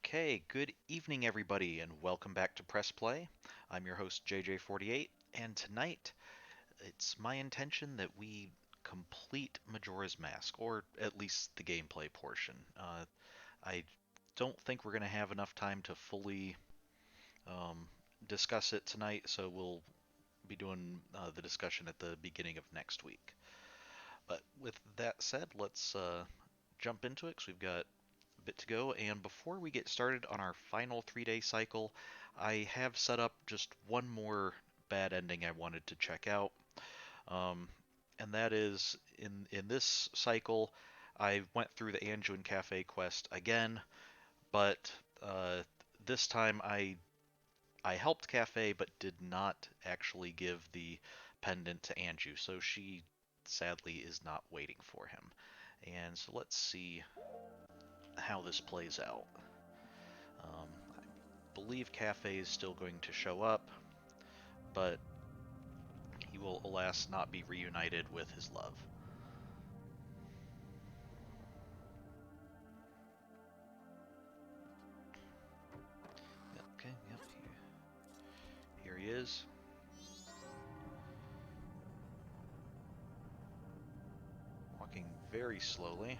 Okay, good evening, everybody, and welcome back to Press Play. I'm your host, JJ48, and tonight it's my intention that we complete Majora's Mask, or at least the gameplay portion. I don't think we're going to have enough time to fully um, discuss it tonight, so we'll be doing the discussion at the beginning of next week. But with that said, let's jump into it because we've got bit to go, and before we get started on our final 3-day cycle, I have set up just one more bad ending I wanted to check out, um, and that is in this cycle, I went through the Anjuin Cafe quest again, but uh, this time I helped Cafe, but did not actually give the pendant to Anju, so she sadly is not waiting for him. And so let's see how this plays out. I believe Cafe is still going to show up, but he will, alas, not be reunited with his love. Okay, yep, here he is. Walking very slowly.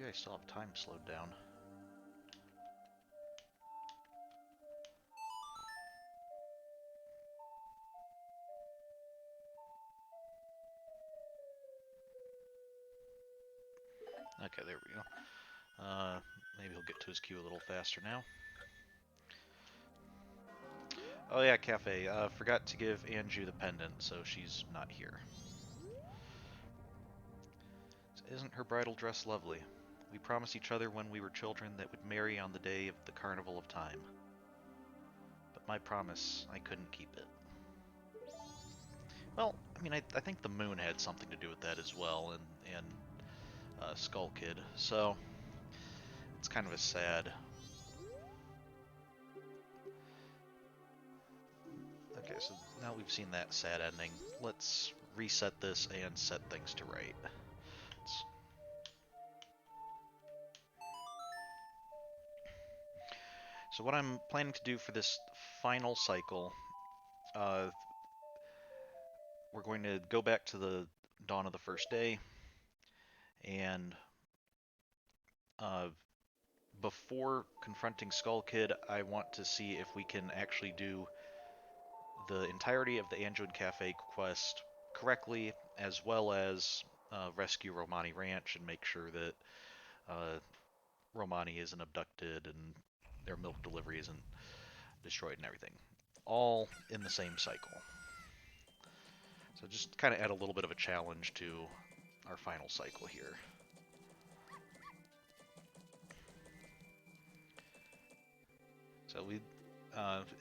Maybe I still have time slowed down. Okay, there we go. Maybe he'll get to his queue a little faster now. Oh yeah, Cafe. Forgot to give Anju the pendant, so she's not here. Isn't her bridal dress lovely? We promised each other when we were children that we'd marry on the day of the carnival of time. But my promise, I couldn't keep it. Well, I mean, I think the moon had something to do with that as well, and Skull Kid. So it's kind of a sad. Okay, so now we've seen that sad ending. Let's reset this and set things to right. So what I'm planning to do for this final cycle, uh, we're going to go back to the dawn of the first day, and uh, before confronting Skull Kid, I want to see if we can actually do the entirety of the Anjuin Cafe quest correctly, as well as rescue Romani Ranch and make sure that uh, Romani isn't abducted and their milk delivery isn't destroyed and everything. All in the same cycle. So just kind of add a little bit of a challenge to our final cycle here. So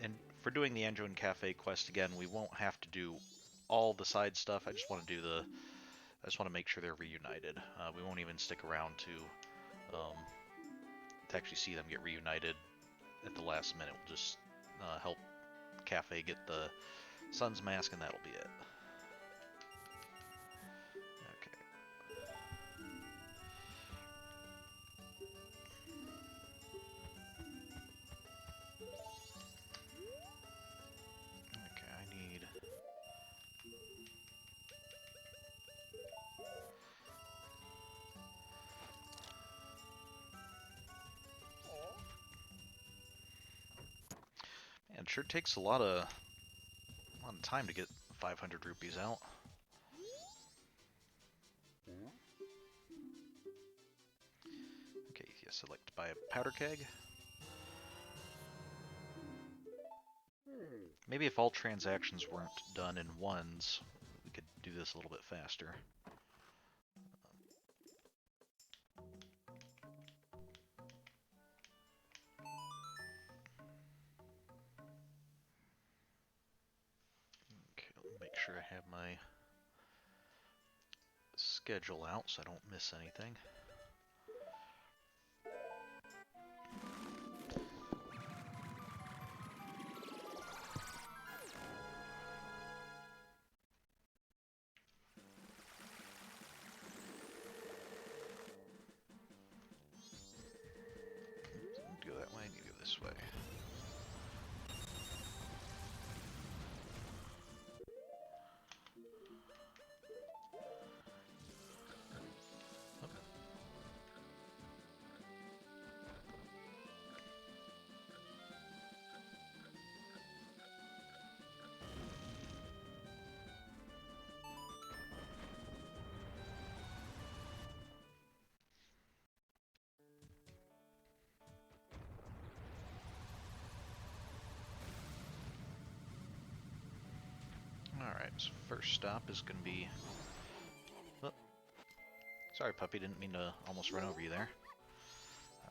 and for doing the Anjuin Cafe quest again, we won't have to do all the side stuff. I just want to do I just want to make sure they're reunited. We won't even stick around to actually see them get reunited at the last minute. We'll just help Cafe get the Sun's Mask, and that'll be it. Okay. Okay, I need... Man, it sure takes a lot of time to get 500 rupees out. Okay, yes, select buy a powder keg. Maybe if all transactions weren't done in ones, we could do this a little bit faster. Okay, let me make sure I have my schedule out so I don't miss anything. Alright, so first stop is going to be... Oh, sorry, puppy, didn't mean to almost run over you there.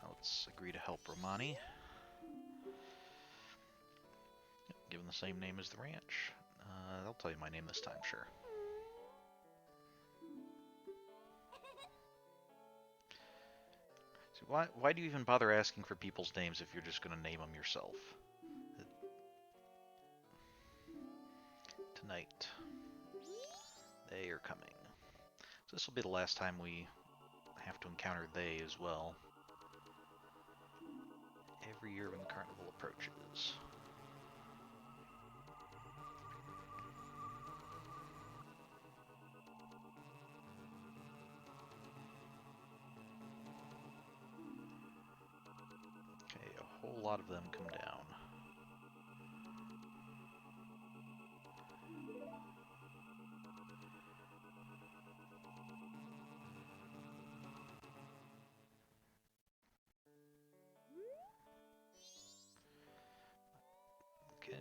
Let's agree to help Romani. Give him the same name as the ranch. They'll tell you my name this time, sure. So why do you even bother asking for people's names if you're just going to name them yourself? Tonight, they are coming. So this will be the last time we have to encounter they as well. Every year when the carnival approaches. Okay, a whole lot of them come down. Okay.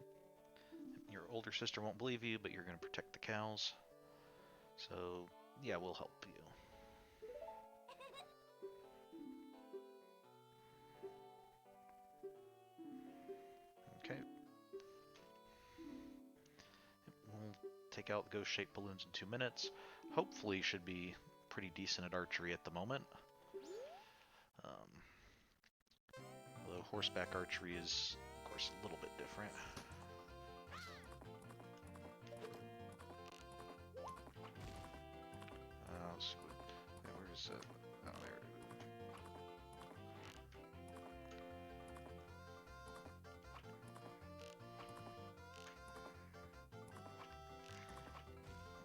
Your older sister won't believe you, but you're going to protect the cows. So, yeah, we'll help you. Okay. We'll take out the ghost-shaped balloons in 2 minutes. Hopefully should be pretty decent at archery at the moment. Although horseback archery is, of course, a little bit different. Where is it? Oh, there.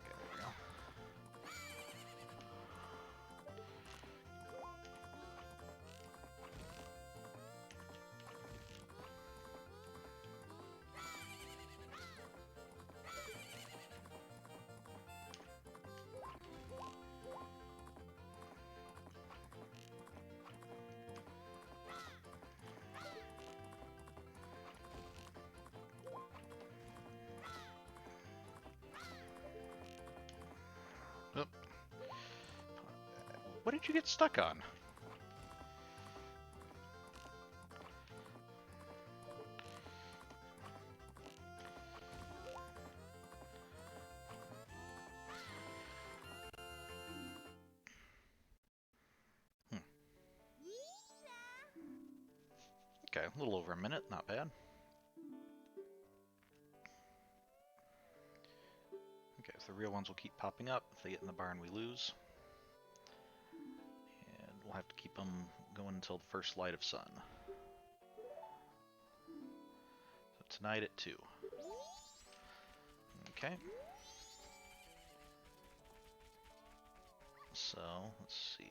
Okay, there we go. Oh. What did you get stuck on? Okay, a little over a minute, not bad. Okay, so the real ones will keep popping up. If they get in the barn, we lose. And we'll have to keep them going until the first light of sun. So tonight at 2. Okay. So, let's see.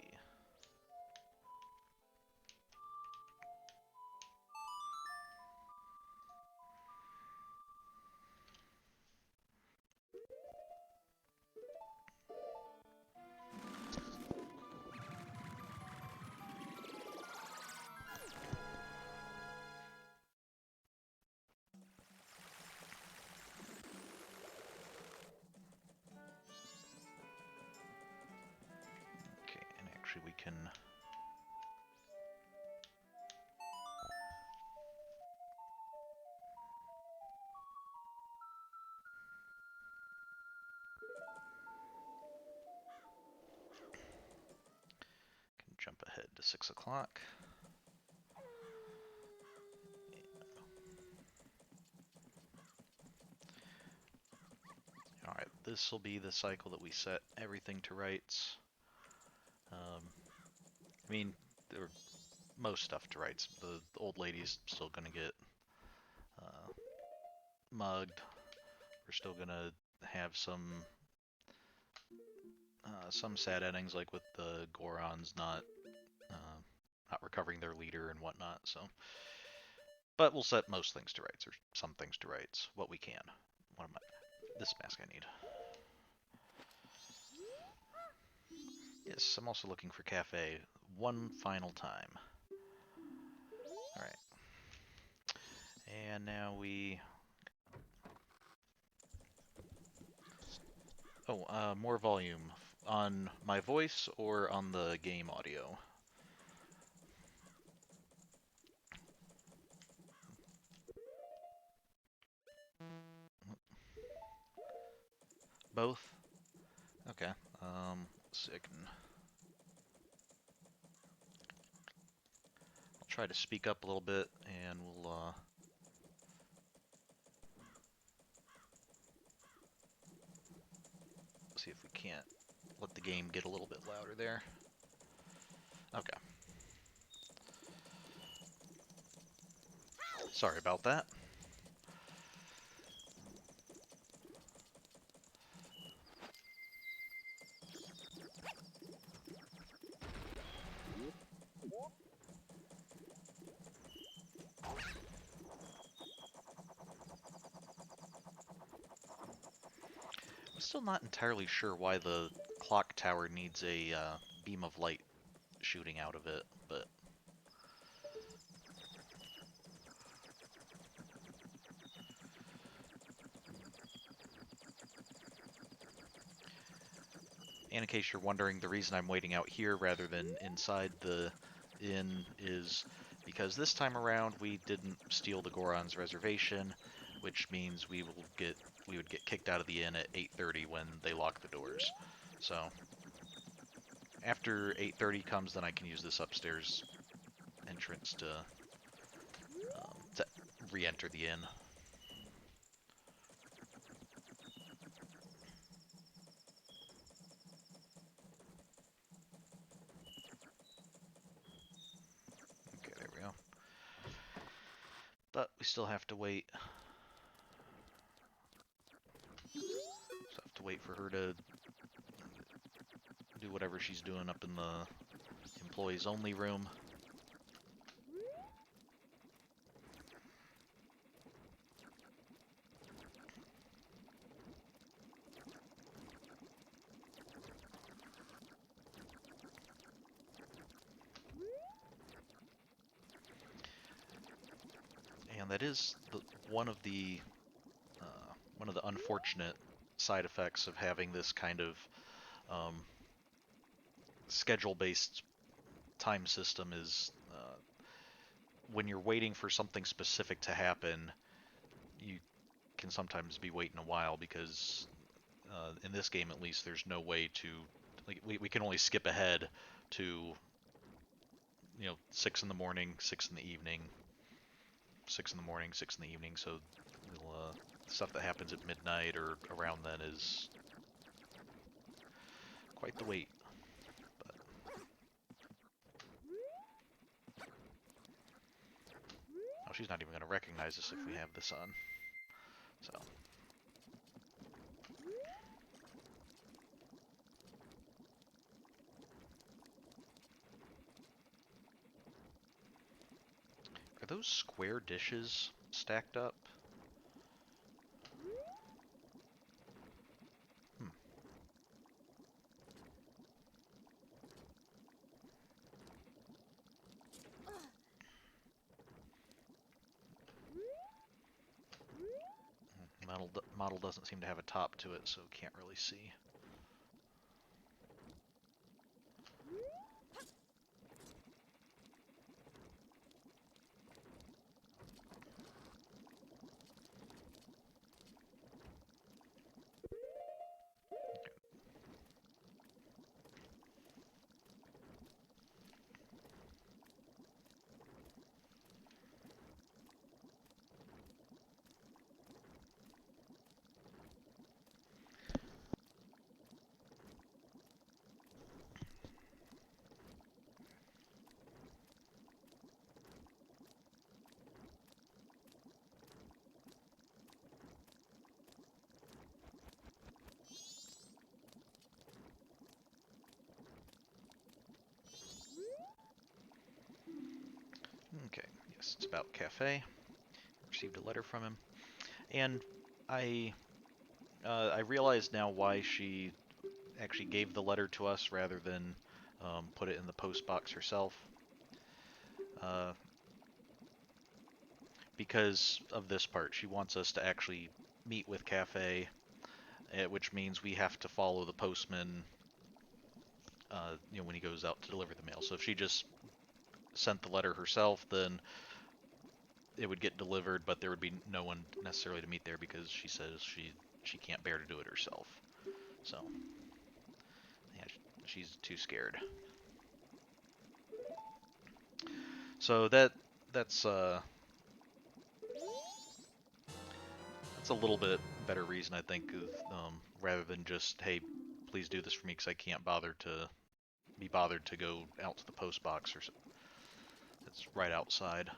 Okay, and actually we can... jump ahead to 6 o'clock. Alright, this will be the cycle that we set everything to rights. I mean, most stuff to rights. The old lady's still gonna get mugged. We're still gonna have some sad endings, like with the Gorons not recovering their leader and whatnot. So, but we'll set most things to rights, or some things to rights, what we can. What am I? This mask I need. Yes, I'm also looking for cafe one final time. Alright. And now we... Oh, more volume on my voice or on the game audio? Both? Okay. So I can I'll try to speak up a little bit, and we'll see if we can't let the game get a little bit louder there. Okay. Sorry about that. I'm still not entirely sure why the clock tower needs a beam of light shooting out of it, but and in case you're wondering, the reason I'm waiting out here rather than inside the inn is because this time around we didn't steal the Goron's reservation, which means we would get kicked out of the inn at 8:30 when they lock the doors. So after 8:30 comes, then I can use this upstairs entrance to re-enter the inn. Okay, there we go. But we still have to wait. Still have to wait for her to do whatever she's doing up in the employees only room. And that is one of the one of the unfortunate side effects of having this kind of um, schedule-based time system is when you're waiting for something specific to happen, you can sometimes be waiting a while because in this game at least there's no way to like we can only skip ahead to 6 in the morning, 6 in the evening, 6 in the morning, 6 in the evening. So stuff that happens at midnight or around then is quite the wait. But oh, she's not even going to recognize us if we have this on. So are those square dishes stacked up? Hmm. Model doesn't seem to have a top to it, so can't really see. Okay, yes, it's about Cafe. Received a letter from him, and I I realize now why she actually gave the letter to us rather than put it in the post box herself. Uh, because of this part, she wants us to actually meet with Cafe which means we have to follow the postman, when he goes out to deliver the mail. So if she just sent the letter herself, then it would get delivered, but there would be no one necessarily to meet there because she says she can't bear to do it herself. So yeah, she's too scared. So that's a little bit better reason, I think, rather than just, hey, please do this for me because I can't be bothered to go out to the post box, or it's right outside.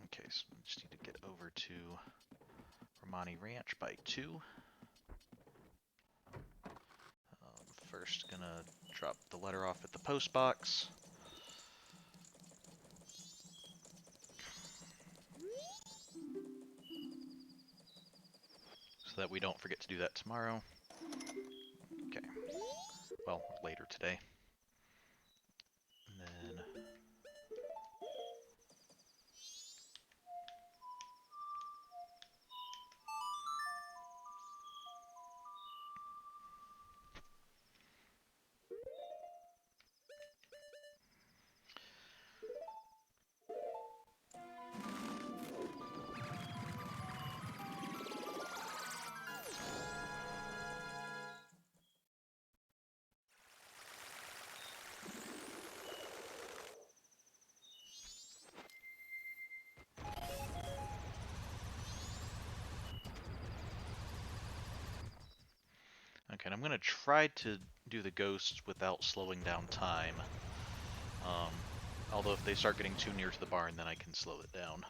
Okay, so we just need to get over to Romani Ranch by 2. First, gonna drop the letter off at the post box. So that we don't forget to do that tomorrow. Okay. Well, later today. And then okay, and I'm gonna try to do the ghosts without slowing down time. Um, Although if they start getting too near to the barn, then I can slow it down.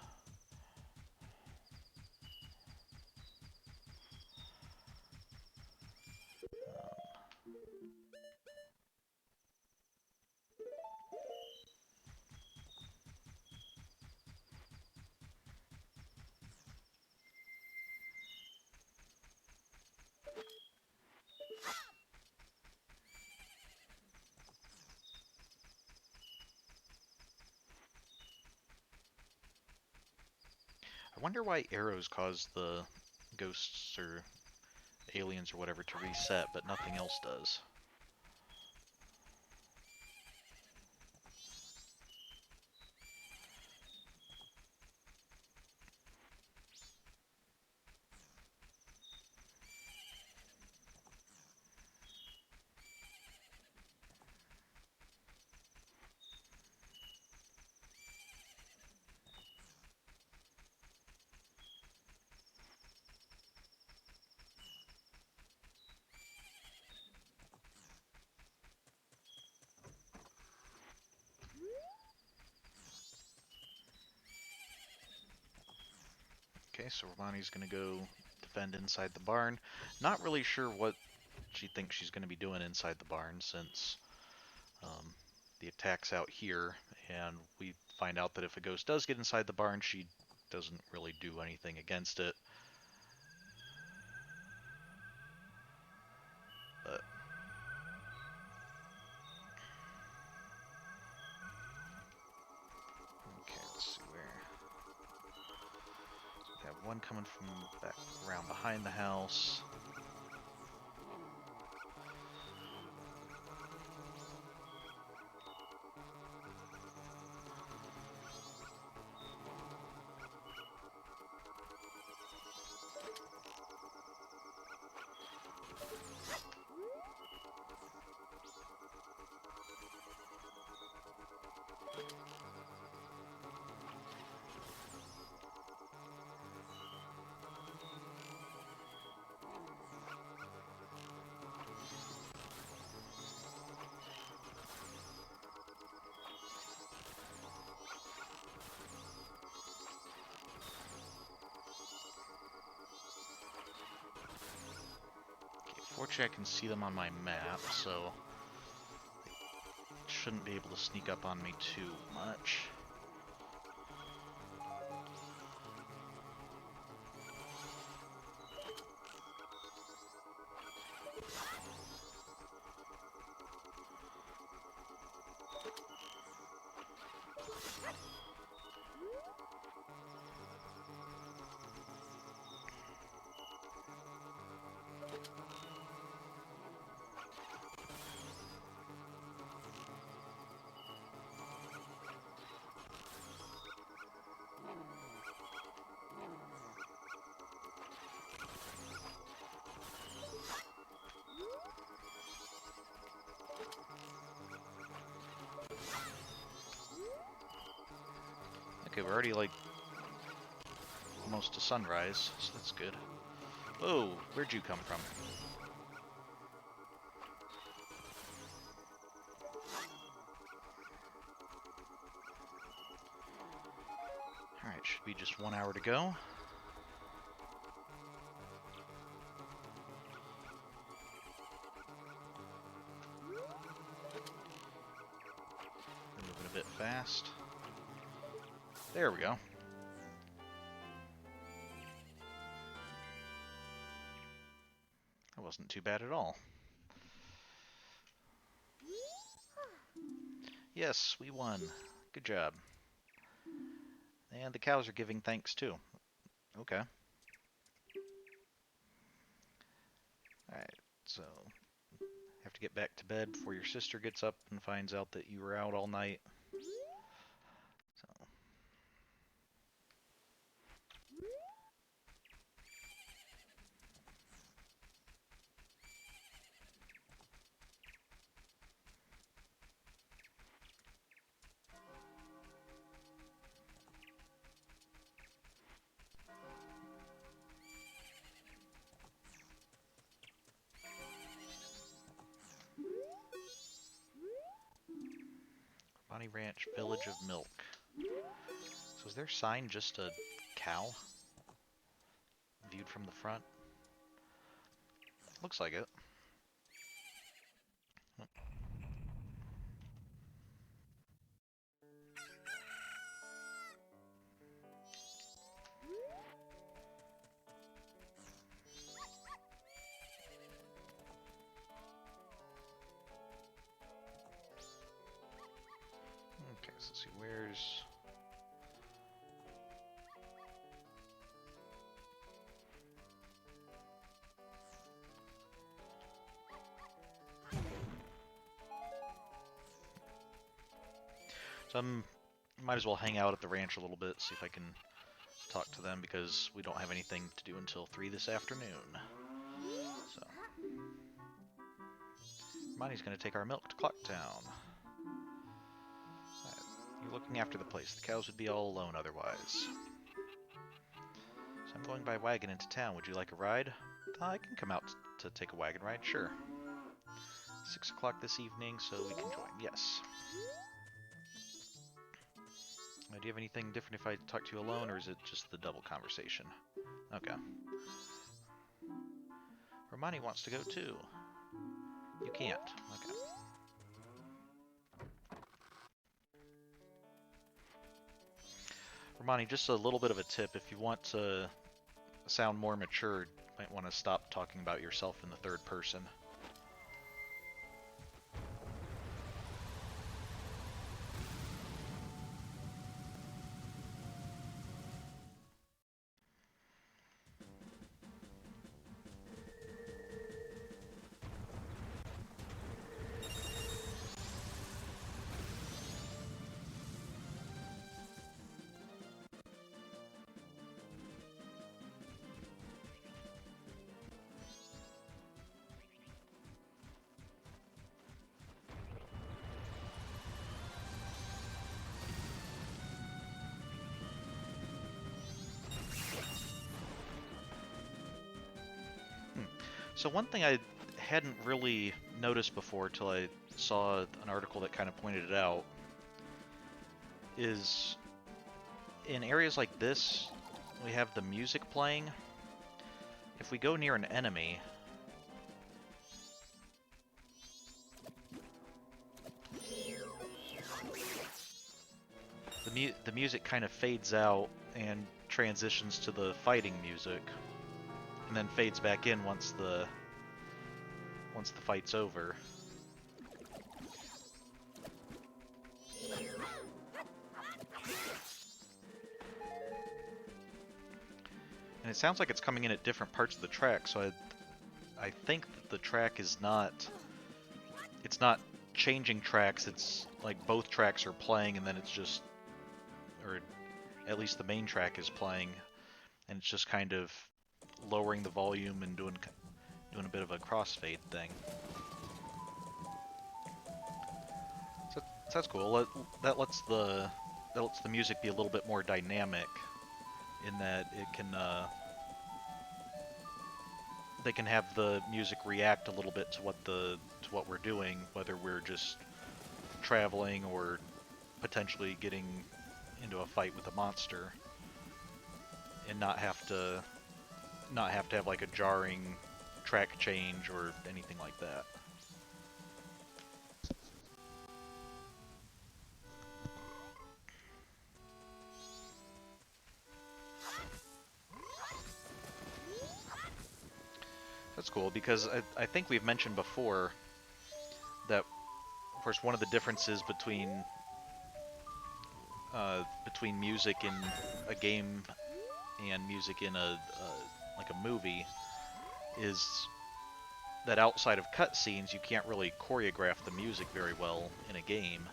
I wonder why arrows cause the ghosts or aliens or whatever to reset, but nothing else does. Okay, so Romani's gonna go defend inside the barn. Not really sure what she thinks she's gonna be doing inside the barn since the attack's out here, and we find out that if a ghost does get inside the barn, she doesn't really do anything against it. But okay, let's see where. We have one coming from back around behind the house. Fortunately, I can see them on my map, so they shouldn't be able to sneak up on me too much. Okay, we're already like almost to sunrise, so that's good. Whoa, where'd you come from? Alright, should be just 1 hour to go. We're moving a bit fast. There we go. That wasn't too bad at all. Yes, we won. Good job. And the cows are giving thanks too. Okay. Alright, so have to get back to bed before your sister gets up and finds out that you were out all night. So Bonnie Ranch, Village of Milk. So is their sign just a cow? Viewed from the front? Looks like it. Okay, so let's see, where's... So might as well hang out at the ranch a little bit, see if I can talk to them, because we don't have anything to do until 3 this afternoon. So, Monty's going to take our milk to Clocktown. Right. You're looking after the place. The cows would be all alone otherwise. So I'm going by wagon into town. Would you like a ride? I can come out to take a wagon ride, sure. 6 o'clock this evening, so we can join. Yes. Do you have anything different if I talk to you alone, or is it just the double conversation? Okay. Romani wants to go too. You can't. Okay. Romani, just a little bit of a tip. If you want to sound more mature, you might want to stop talking about yourself in the third person. So one thing I hadn't really noticed before till I saw an article that kind of pointed it out is in areas like this, we have the music playing. If we go near an enemy, the music kind of fades out and transitions to the fighting music, and then fades back in once the fight's over. And it sounds like it's coming in at different parts of the track, so I think that the track is not... It's not changing tracks, it's like both tracks are playing and then it's just... Or at least the main track is playing, and it's just kind of lowering the volume and doing a bit of a crossfade thing. So that's cool. That lets the music be a little bit more dynamic in that it can they can have the music react a little bit to what we're doing, whether we're just traveling or potentially getting into a fight with a monster, and not have to have like a jarring track change or anything like that. That's cool, because I think we've mentioned before that, of course, one of the differences between music in a game and music in like a movie is that outside of cutscenes, you can't really choreograph the music very well in a game.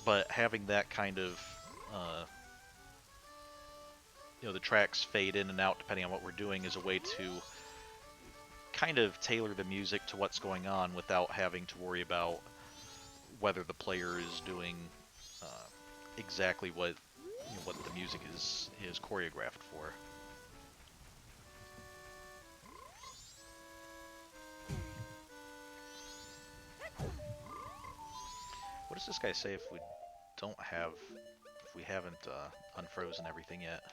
But having that kind of, the tracks fade in and out depending on what we're doing is a way to kind of tailor the music to what's going on without having to worry about whether the player is doing exactly what what the music is choreographed for. What does this guy say if we haven't unfrozen everything yet?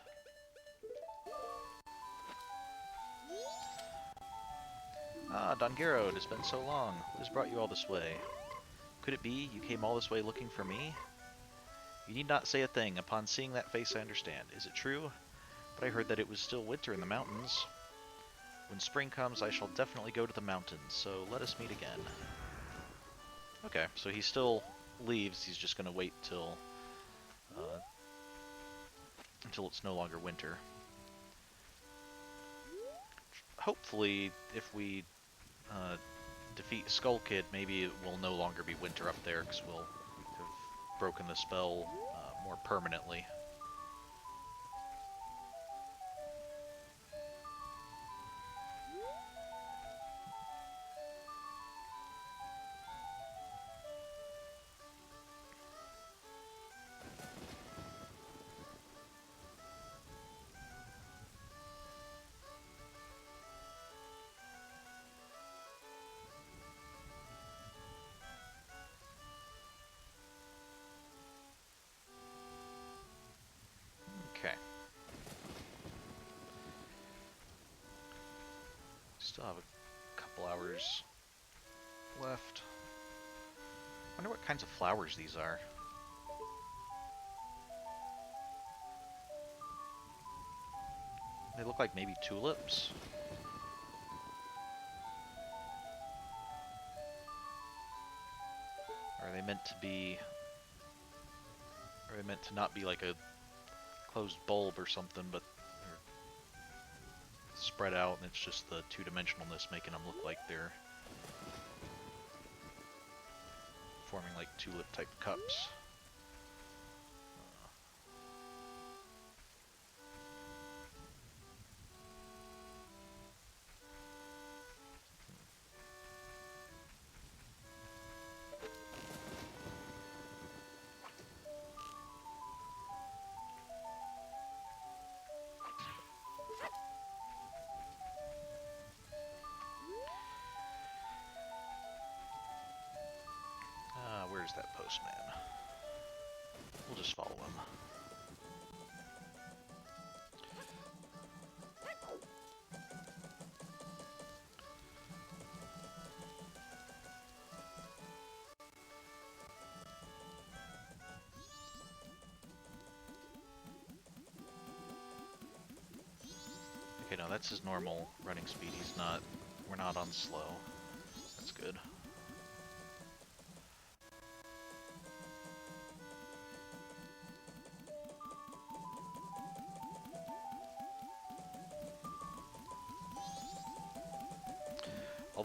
Ah, Dongero, it has been so long. What has brought you all this way? Could it be you came all this way looking for me? You need not say a thing. Upon seeing that face, I understand. Is it true? But I heard that it was still winter in the mountains. When spring comes, I shall definitely go to the mountains, so let us meet again. Okay, so he still leaves. He's just going to wait until it's no longer winter. Hopefully, if we defeat Skull Kid, maybe it will no longer be winter up there, because we'll have broken the spell more permanently. Okay. Still have a couple hours left. Wonder what kinds of flowers these are. They look like maybe tulips. Or are they meant to be... Are they meant to not be like a closed bulb or something, but they're spread out, and it's just the two-dimensionalness making them look like they're forming like tulip-type cups. Where's that postman? We'll just follow him. Okay, no, that's his normal running speed. We're not on slow. That's good.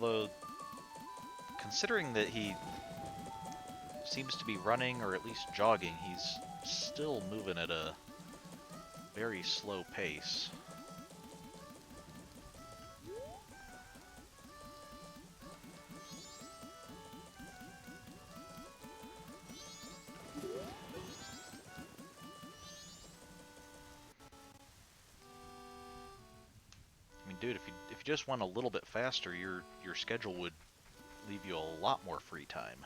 Although, considering that he seems to be running or at least jogging, he's still moving at a very slow pace. I mean, dude, if you just went a little bit faster, your schedule would leave you a lot more free time.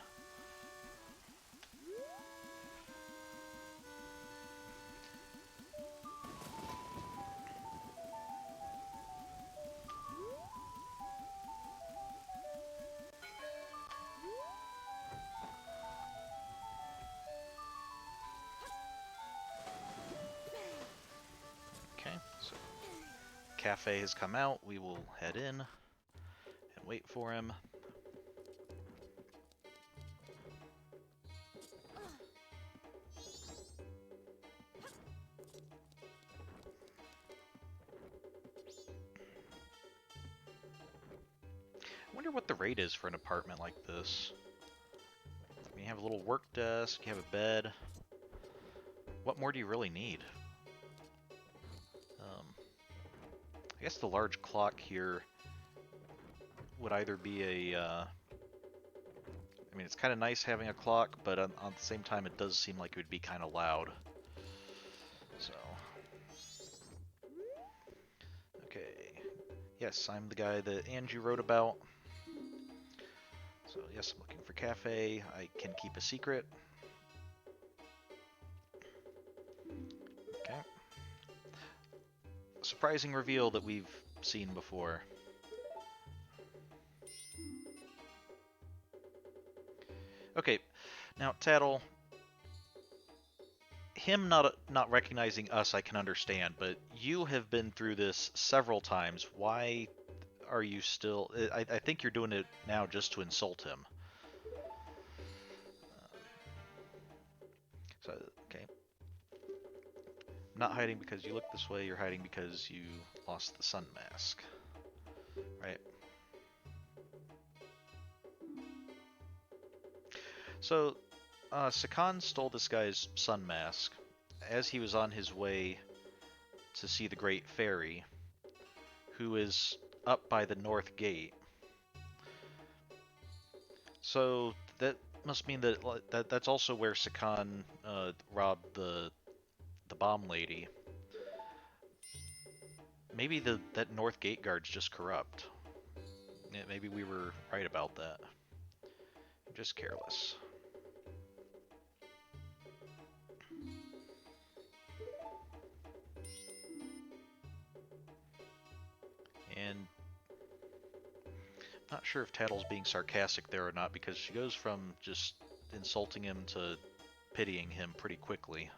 Okay, so cafe has come out. We will head in and wait for him. I wonder what the rate is for an apartment like this. I mean, you have a little work desk, you have a bed. What more do you really need? I guess the large clock here would either be a... I mean, it's kind of nice having a clock, but on the same time, it does seem like it would be kind of loud. So... Okay. Yes, I'm the guy that Angie wrote about. So yes, I'm looking for cafe. I can keep a secret. Okay. Surprising reveal that we've seen before. Okay, now Tattle, him not recognizing us I can understand, but you have been through this several times. Why are you still... I think you're doing it now just to insult him. So, okay. Not hiding because you look this way, you're hiding because you lost the sun mask. Right? So, Sakan stole this guy's sun mask as he was on his way to see the Great Fairy, who is up by the north gate. So that must mean that that's also where Sakan robbed the bomb lady. Maybe that north gate guard's just corrupt. Yeah, maybe we were right about that. I'm just careless. And I'm not sure if Tattle's being sarcastic there or not, because she goes from just insulting him to pitying him pretty quickly.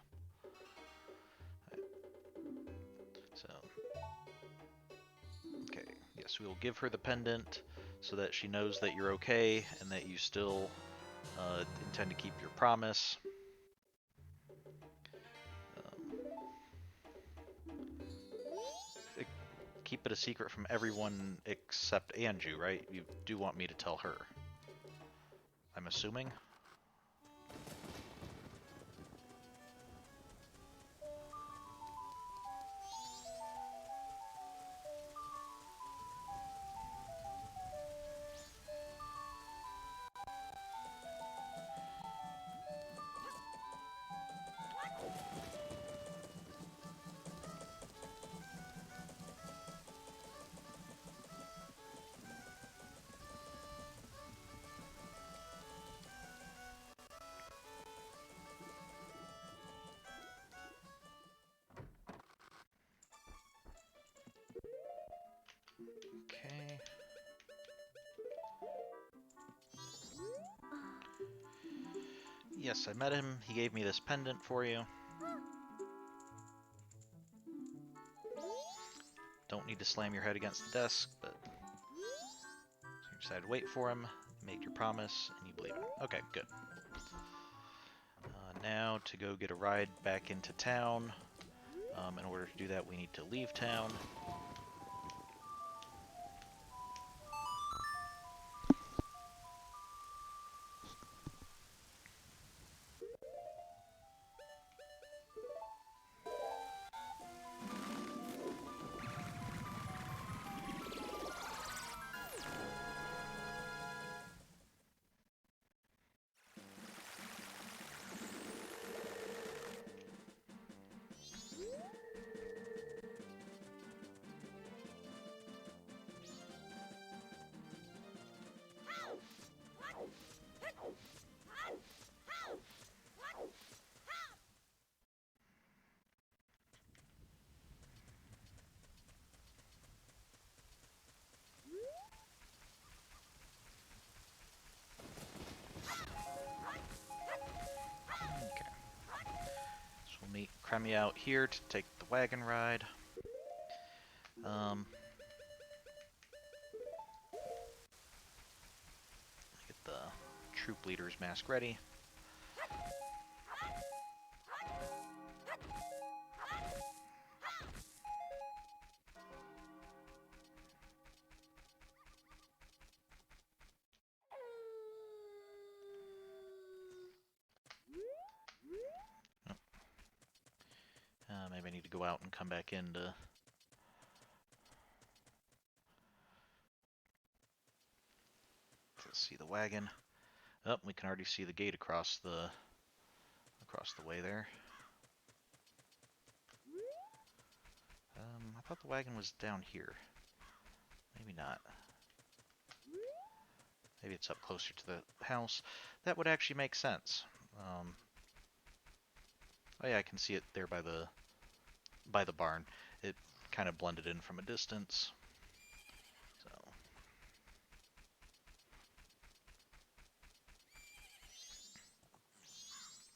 So, okay, yes, we will give her the pendant so that she knows that you're okay and that you still intend to keep your promise. Keep it a secret from everyone except Anju, right? You do want me to tell her, I'm assuming? Okay. Yes, I met him. He gave me this pendant for you. Don't need to slam your head against the desk, but you decided to wait for him, make your promise, and you believe him. Okay, good. Now to go get a ride back into town. In order to do that, we need to leave town. Prime me out here to take the wagon ride. Get the troop leader's mask ready. Maybe I need to go out and come back in to see the wagon. Oh, we can already see the gate across the way there. I thought the wagon was down here. Maybe not. Maybe it's up closer to the house. That would actually make sense. Oh yeah, I can see it there by the barn. It kind of blended in from a distance. So.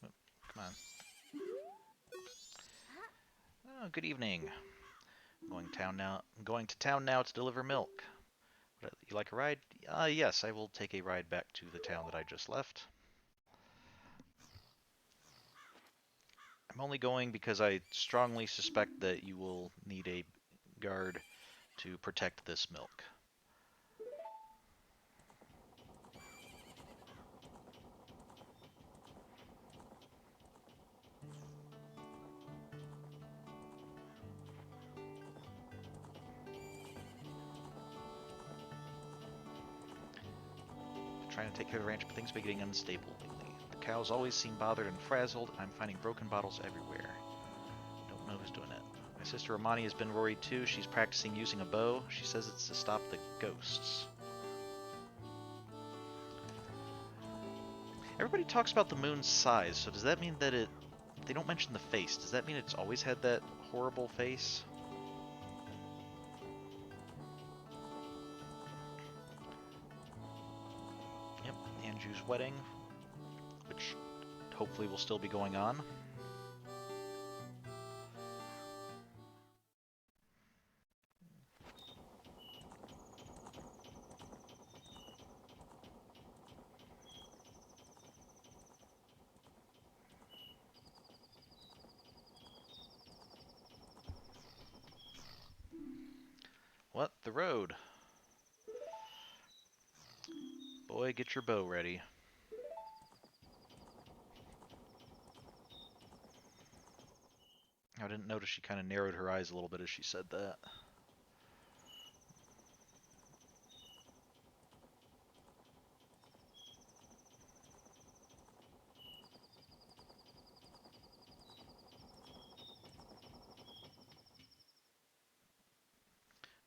Oh, come on. Oh, good evening. I'm going to town now to deliver milk. You like a ride? Yes, I will take a ride back to the town that I just left. I'm only going because I strongly suspect that you will need a guard to protect this milk. Trying to take care of the ranch, but things have been getting unstable lately. The cows always seem bothered and frazzled. I'm finding broken bottles everywhere. Don't know who's doing it. My sister Romani has been worried too. She's practicing using a bow. She says it's to stop the ghosts. Everybody talks about the moon's size, so does that mean that they don't mention the face. Does that mean it's always had that horrible face? Yep, Andrew's wedding, which hopefully will still be going on. What? The road. Boy, get your bow ready. I didn't notice she kind of narrowed her eyes a little bit as she said that.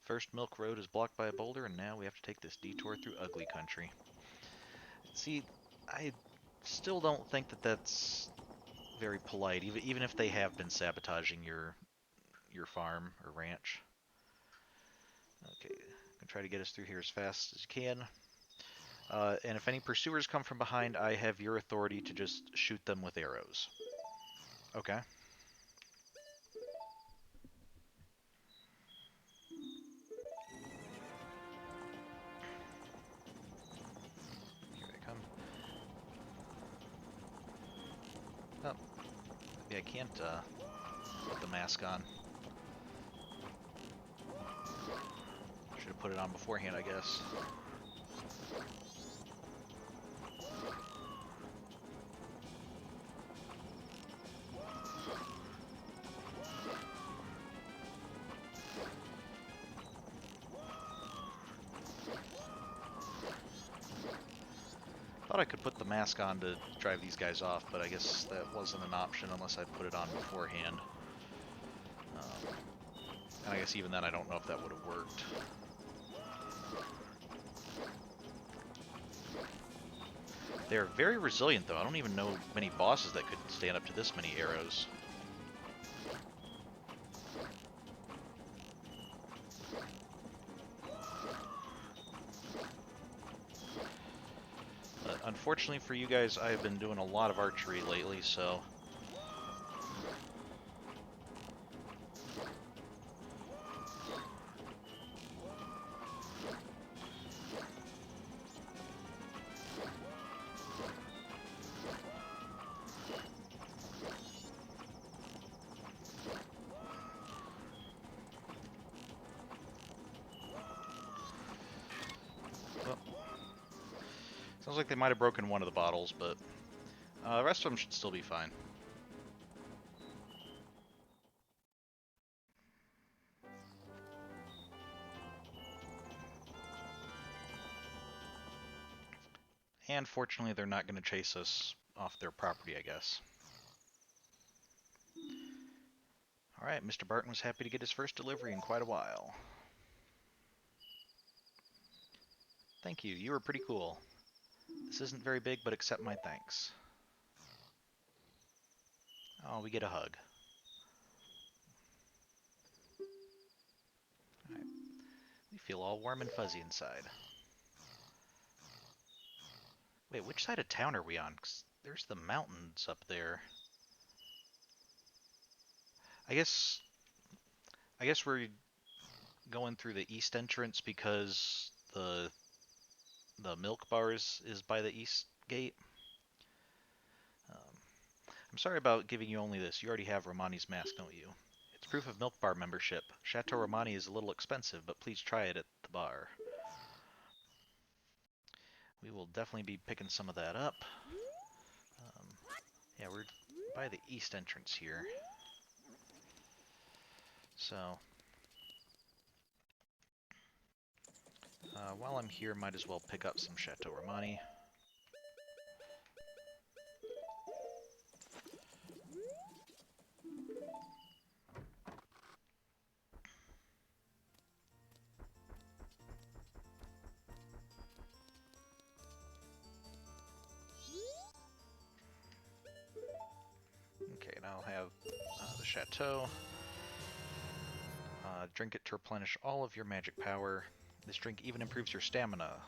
First Milk Road is blocked by a boulder, and now we have to take this detour through ugly country. See, I still don't think that that's very polite, even if they have been sabotaging your farm or ranch. Okay, I'm gonna try to get us through here as fast as you can. And if any pursuers come from behind, I have your authority to just shoot them with arrows. Okay. Here they come. Oh, maybe I can't put the mask on. Should have put it on beforehand, I guess. Thought I could put the mask on to drive these guys off, but I guess that wasn't an option unless I put it on beforehand. And I guess even then I don't know if that would have worked. They're very resilient though. I don't even know many bosses that could stand up to this many arrows. Unfortunately for you guys, I've been doing a lot of archery lately, so like they might have broken one of the bottles, but the rest of them should still be fine. And fortunately, they're not going to chase us off their property, I guess. Alright, Mr. Barton was happy to get his first delivery in quite a while. Thank you, you were pretty cool. This isn't very big, but accept my thanks. Oh, we get a hug. Alright. We feel all warm and fuzzy inside. Wait, which side of town are we on? 'Cause there's the mountains up there. I guess we're going through the east entrance because the milk bar is by the east gate. I'm sorry about giving you only this. You already have Romani's mask, don't you? It's proof of milk bar membership. Chateau Romani is a little expensive, but please try it at the bar. We will definitely be picking some of that up. Yeah, we're by the east entrance here. So, while I'm here, might as well pick up some Chateau Romani. Okay, and I'll have the Chateau. Drink it to replenish all of your magic power. This drink even improves your stamina.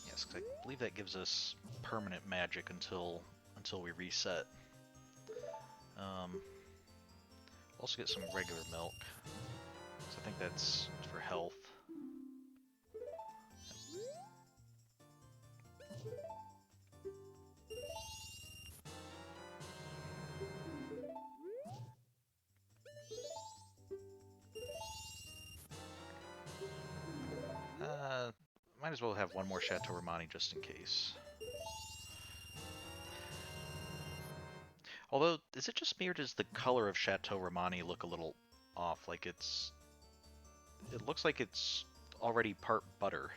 Yes, because I believe that gives us permanent magic until we reset. Also get some regular milk, so I think that's for health. Might as well have one more Chateau Romani just in case. Although, is it just me or does the color of Chateau Romani look a little off? Like it looks like it's already part butter.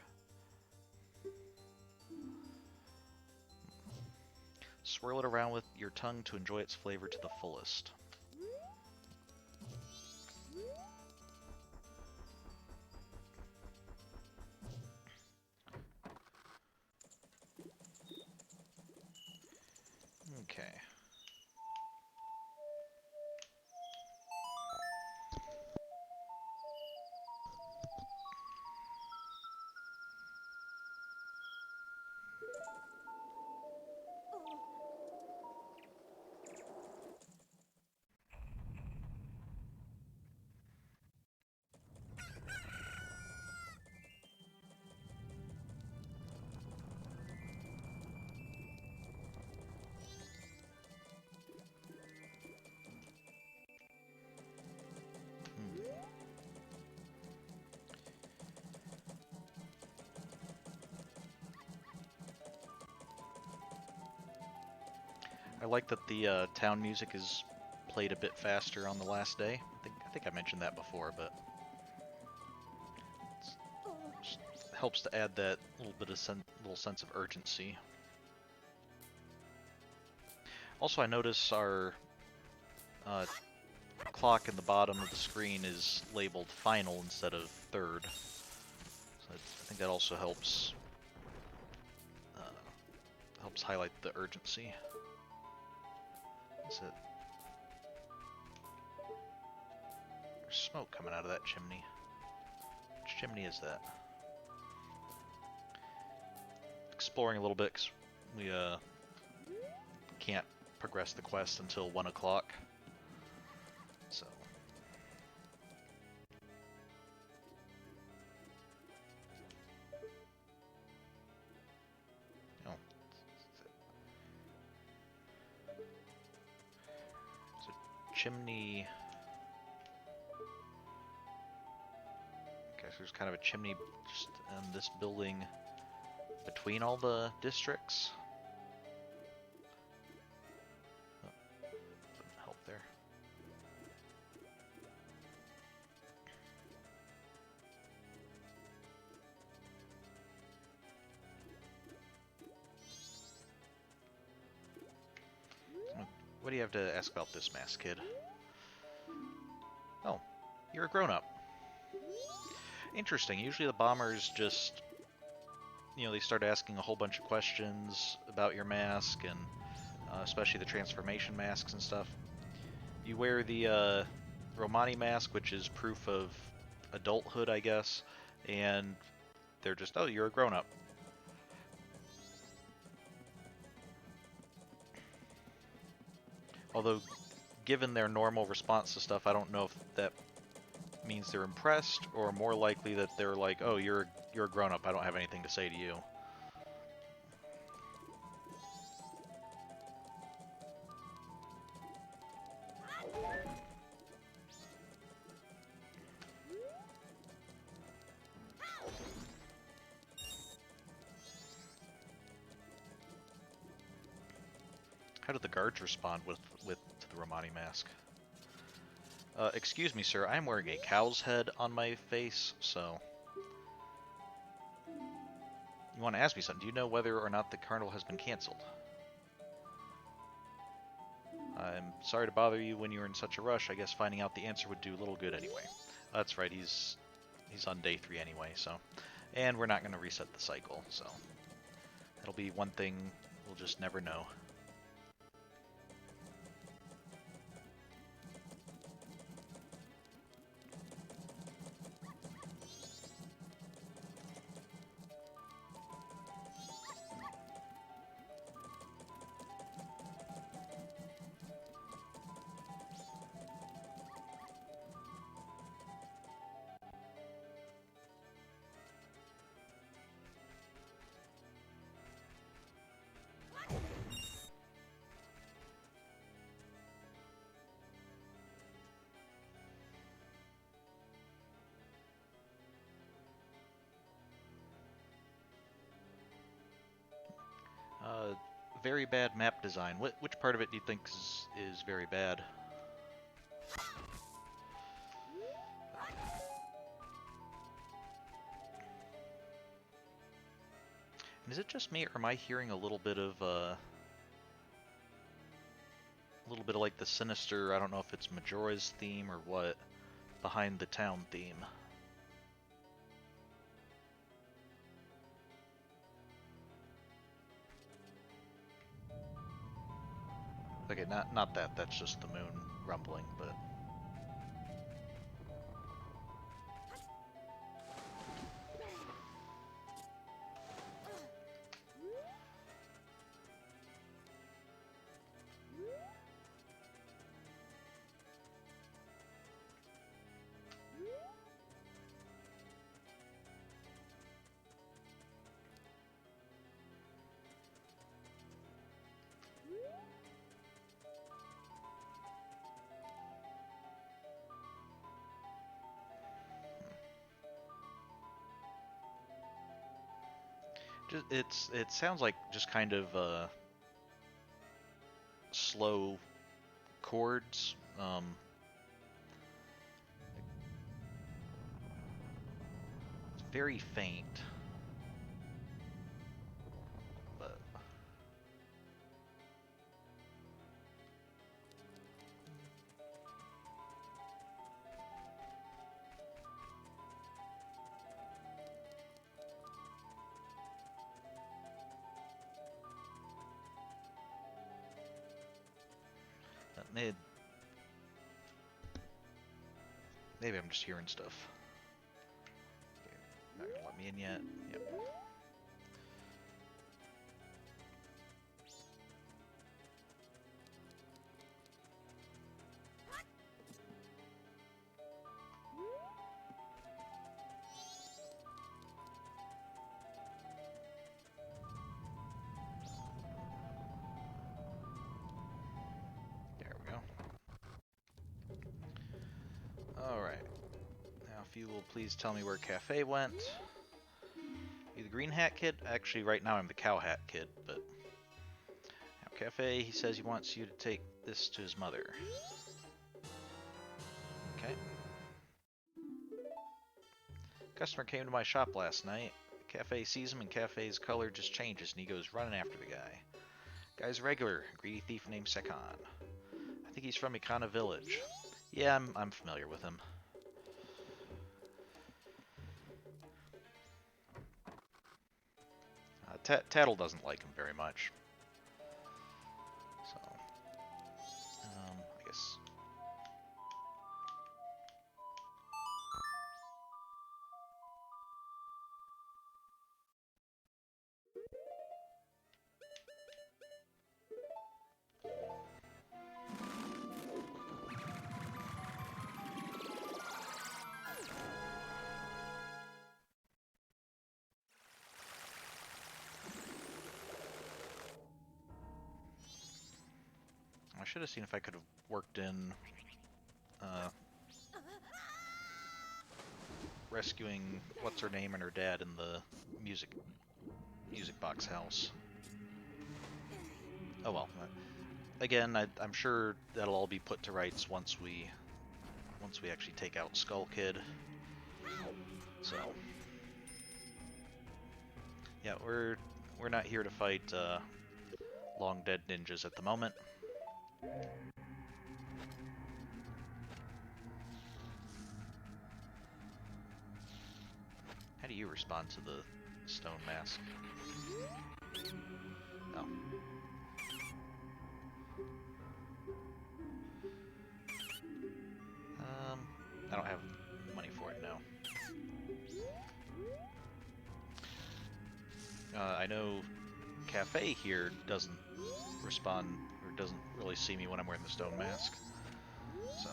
Swirl it around with your tongue to enjoy its flavor to the fullest. Okay. I like that the town music is played a bit faster on the last day. I think I mentioned that before, but it helps to add that little bit of little sense of urgency. Also, I notice our clock in the bottom of the screen is labeled final instead of third. So I think that also helps highlight the urgency. Is it? There's smoke coming out of that chimney. Which chimney is that? Exploring a little bit, 'cause we can't progress the quest until 1 o'clock. So. Oh. It's a chimney. Okay, so there's kind of a chimney just in this building between all the districts. Oh, doesn't help there. What do you have to ask about this mask, kid? Oh, you're a grown-up. Interesting. Usually the bombers just, they start asking a whole bunch of questions about your mask, and especially the transformation masks and stuff. You wear the Romani mask, which is proof of adulthood, I guess, and they're just, oh, you're a grown-up. Although, given their normal response to stuff, I don't know if that means they're impressed, or more likely that they're like, oh, you're a grown-up, I don't have anything to say to you. How did the guards respond with to the Romani mask? Excuse me, sir, I'm wearing a cow's head on my face, so... You want to ask me something? Do you know whether or not the carnival has been canceled? I'm sorry to bother you when you're in such a rush. I guess finding out the answer would do little good anyway. That's right, he's on day 3 anyway, so... And we're not going to reset the cycle, so... It'll be one thing we'll just never know. Very bad map design. Which part of it do you think is very bad? And is it just me, or am I hearing a little bit of like the sinister, I don't know if it's Majora's theme or what, behind the town theme? Okay, not that. That's just the moon rumbling, but... It sounds like just kind of slow chords. It's very faint, but maybe I'm just hearing stuff. Okay, not gonna let me in yet. Yep. There we go. Alright. Now if you will please tell me where Cafe went. Either green hat kid? Actually, right now I'm the cow hat kid, but... Now, Cafe, he says he wants you to take this to his mother. Okay. Customer came to my shop last night. Cafe sees him and Cafe's color just changes and he goes running after the guy. Guy's regular, a greedy thief named Sekon. I think he's from Ikana Village. Yeah, I'm familiar with him. Tattle doesn't like him very much. So, I guess... I should have seen if I could have worked in rescuing what's her name and her dad in the music box house. Oh well. Again, I'm sure that'll all be put to rights once we actually take out Skull Kid. So yeah, we're not here to fight long dead ninjas at the moment. How do you respond to the stone mask? Oh. I don't have money for it now. I know Cafe here doesn't respond, or doesn't really see me when I'm wearing the stone mask. So,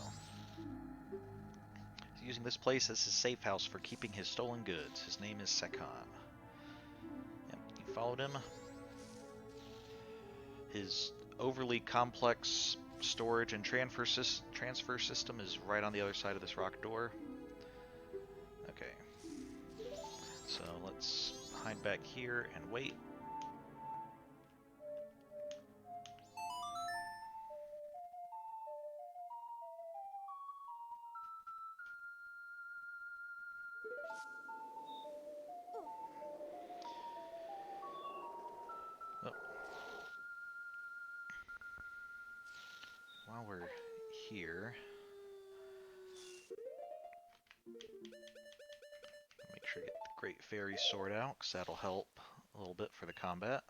he's using this place as his safe house for keeping his stolen goods. His name is Sekon. Yep, you followed him. His overly complex storage and transfer system is right on the other side of this rock door. Okay. So let's hide back here and wait. Oh. While we're here, make sure to get the Great Fairies sword out, because that'll help a little bit for the combat.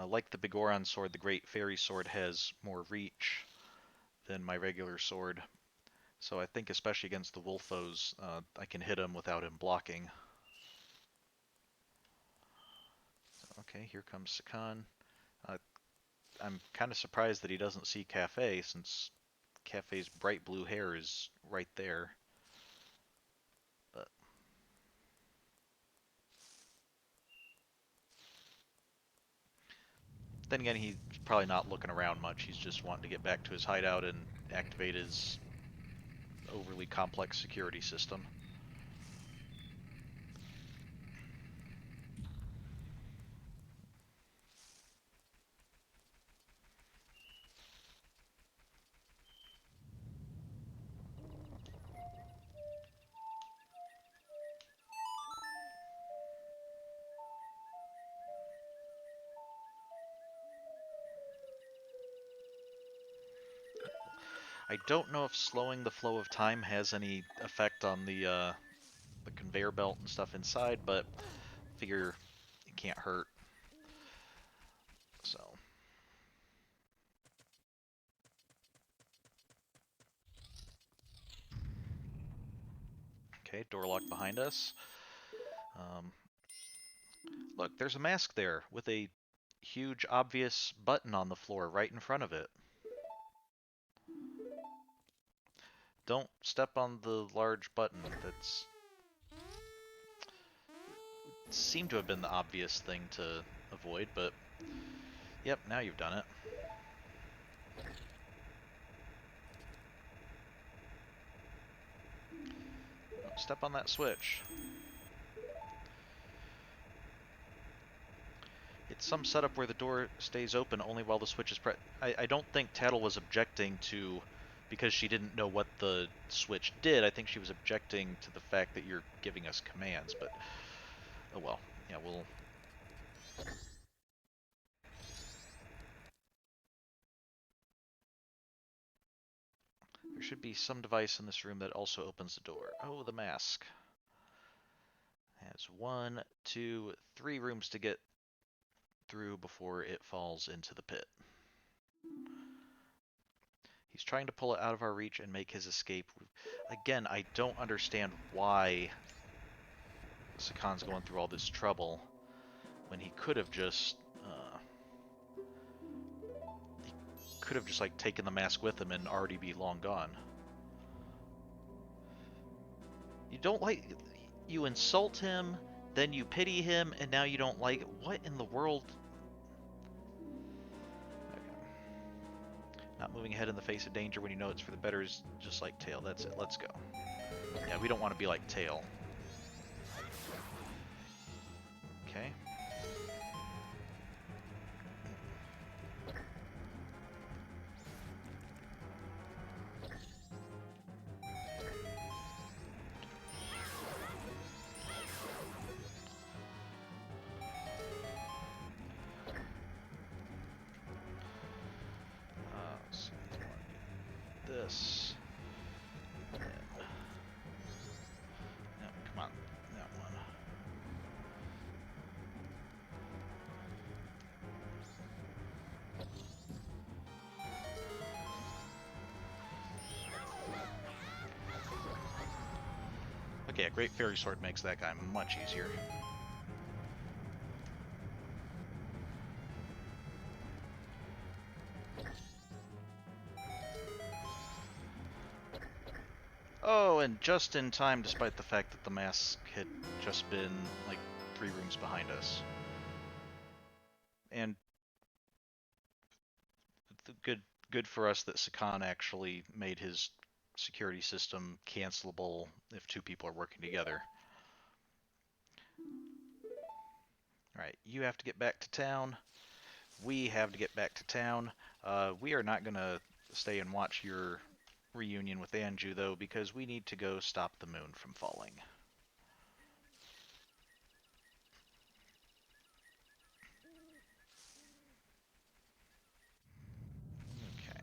Like the Bigoron sword, the Great Fairy sword has more reach than my regular sword. So I think especially against the Wolfos, I can hit him without him blocking. Okay, here comes Sekon. I'm kind of surprised that he doesn't see Cafe, since Cafe's bright blue hair is right there. But then again, he's probably not looking around much. He's just wanting to get back to his hideout and activate his overly complex security system. I don't know if slowing the flow of time has any effect on the conveyor belt and stuff inside, but figure it can't hurt. So. Okay, door locked behind us. Look, there's a mask there with a huge, obvious button on the floor right in front of it. Don't step on the large button. That's seemed to have been the obvious thing to avoid, but yep, now you've done it. step on that switch. It's some setup where the door stays open only while the switch is pressed. I don't think Tattle was objecting to because she didn't know what the switch did. I think she was objecting to the fact that you're giving us commands, but oh well. Yeah, we'll... There should be some device in this room that also opens the door. Oh, the mask. It has 1, 2, 3 rooms to get through before it falls into the pit. He's trying to pull it out of our reach and make his escape. Again, I don't understand why Sakan's going through all this trouble when he could have just like taken the mask with him and already be long gone. You don't like... You insult him, then you pity him, and now you don't like it. What in the world? Okay. Not moving ahead in the face of danger when you know it's for the better is just like Tail. That's it. Let's go. Yeah, we don't want to be like Tail. Okay. Let's see. This. And then... No, come on. That one. Okay, a Great Fairy Sword makes that guy much easier. Oh, and just in time, despite the fact that the mask had just been, like, 3 rooms behind us. And good for us that Sakan actually made his security system cancelable if 2 people are working together. Alright, you have to get back to town. We have to get back to town. We are not going to stay and watch your reunion with Anju, though, because we need to go stop the moon from falling. Okay.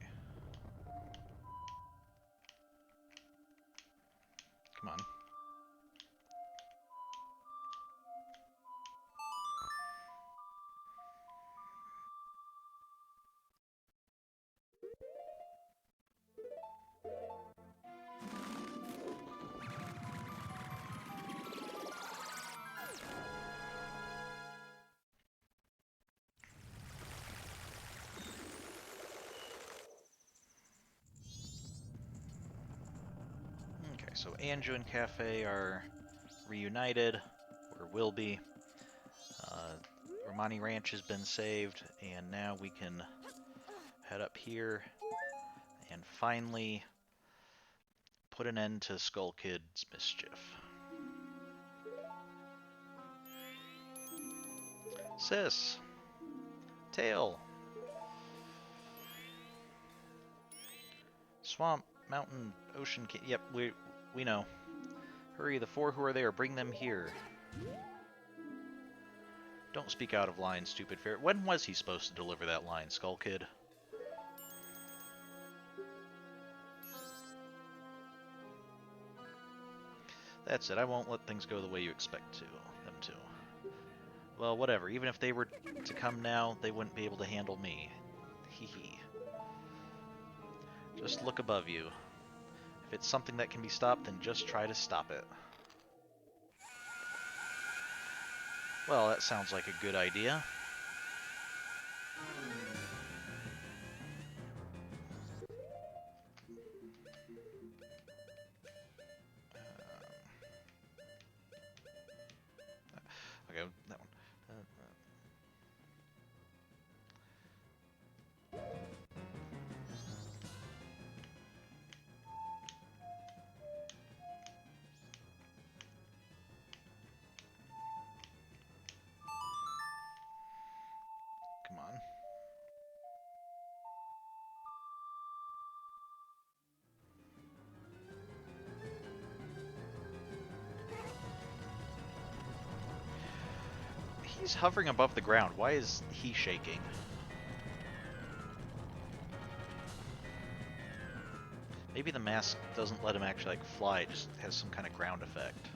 Come on. Okay, so Anju and Cafe are reunited, or will be. Romani Ranch has been saved, and now we can head up here and finally put an end to Skull Kid's mischief. Sis! Tail! Swamp, mountain, ocean, yep, we know. Hurry, the 4 who are there, bring them here. Don't speak out of line, stupid fairy. When was he supposed to deliver that line, Skull Kid? That's it, I won't let things go the way you expect them to. Well, whatever, even if they were to come now, they wouldn't be able to handle me. Hee hee. Just look above you. If it's something that can be stopped, then just try to stop it. Well, that sounds like a good idea. Okay, that one. He's hovering above the ground. Why is he shaking? Maybe the mask doesn't let him actually like fly, it just has some kind of ground effect.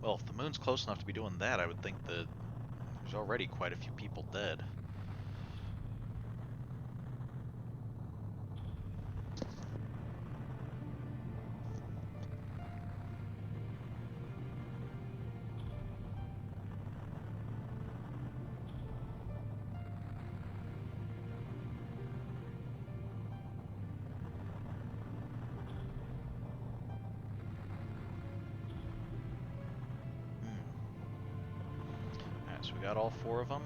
Well, if the moon's close enough to be doing that, I would think that there's already quite a few people dead. Alright, so we got all 4 of them.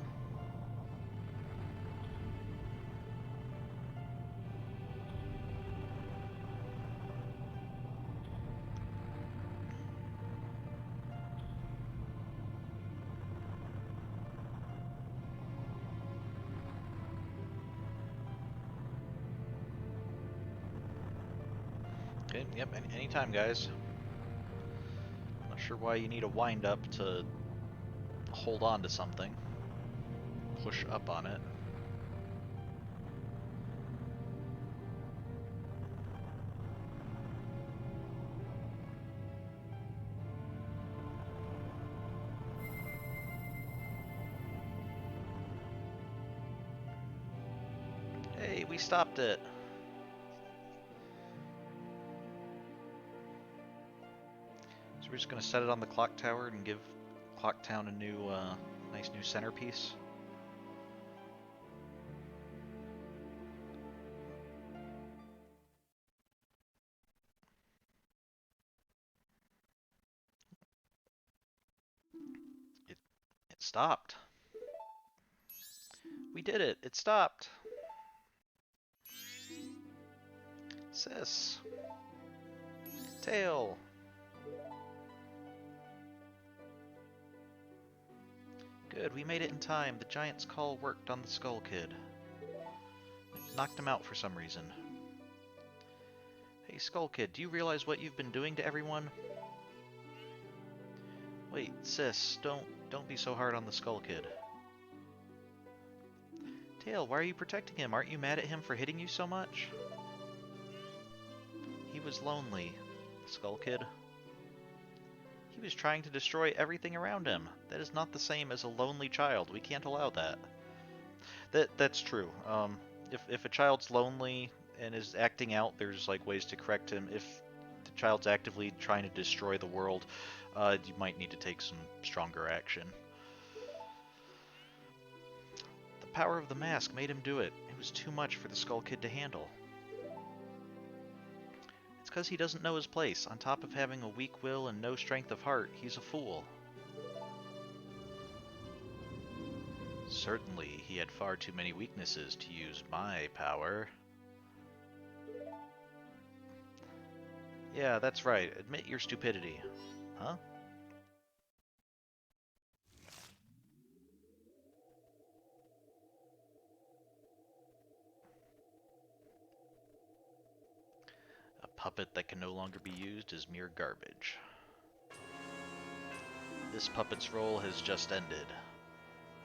Okay, yep, anytime, guys. Not sure why you need a wind-up to hold on to something. Push up on it. Hey, we stopped it! So we're just gonna set it on the clock tower and give Clock Town a new, nice new centerpiece. It stopped. We did it! It stopped! Sis! Tail! Good, we made it in time. The Giant's call worked on the Skull Kid. It knocked him out for some reason. Hey, Skull Kid, do you realize what you've been doing to everyone? Wait, sis, don't be so hard on the Skull Kid. Tail, why are you protecting him? Aren't you mad at him for hitting you so much? He was lonely, the Skull Kid. He was trying to destroy everything around him. That is not the same as a lonely child. We can't allow that. That's true. If a child's lonely and is acting out, there's like ways to correct him. If the child's actively trying to destroy the world, you might need to take some stronger action. The power of the mask made him do it. It was too much for the Skull Kid to handle. It's because he doesn't know his place. On top of having a weak will and no strength of heart, he's a fool. Certainly, he had far too many weaknesses to use my power. Yeah, that's right. Admit your stupidity. Huh? A puppet that can no longer be used is mere garbage. This puppet's role has just ended.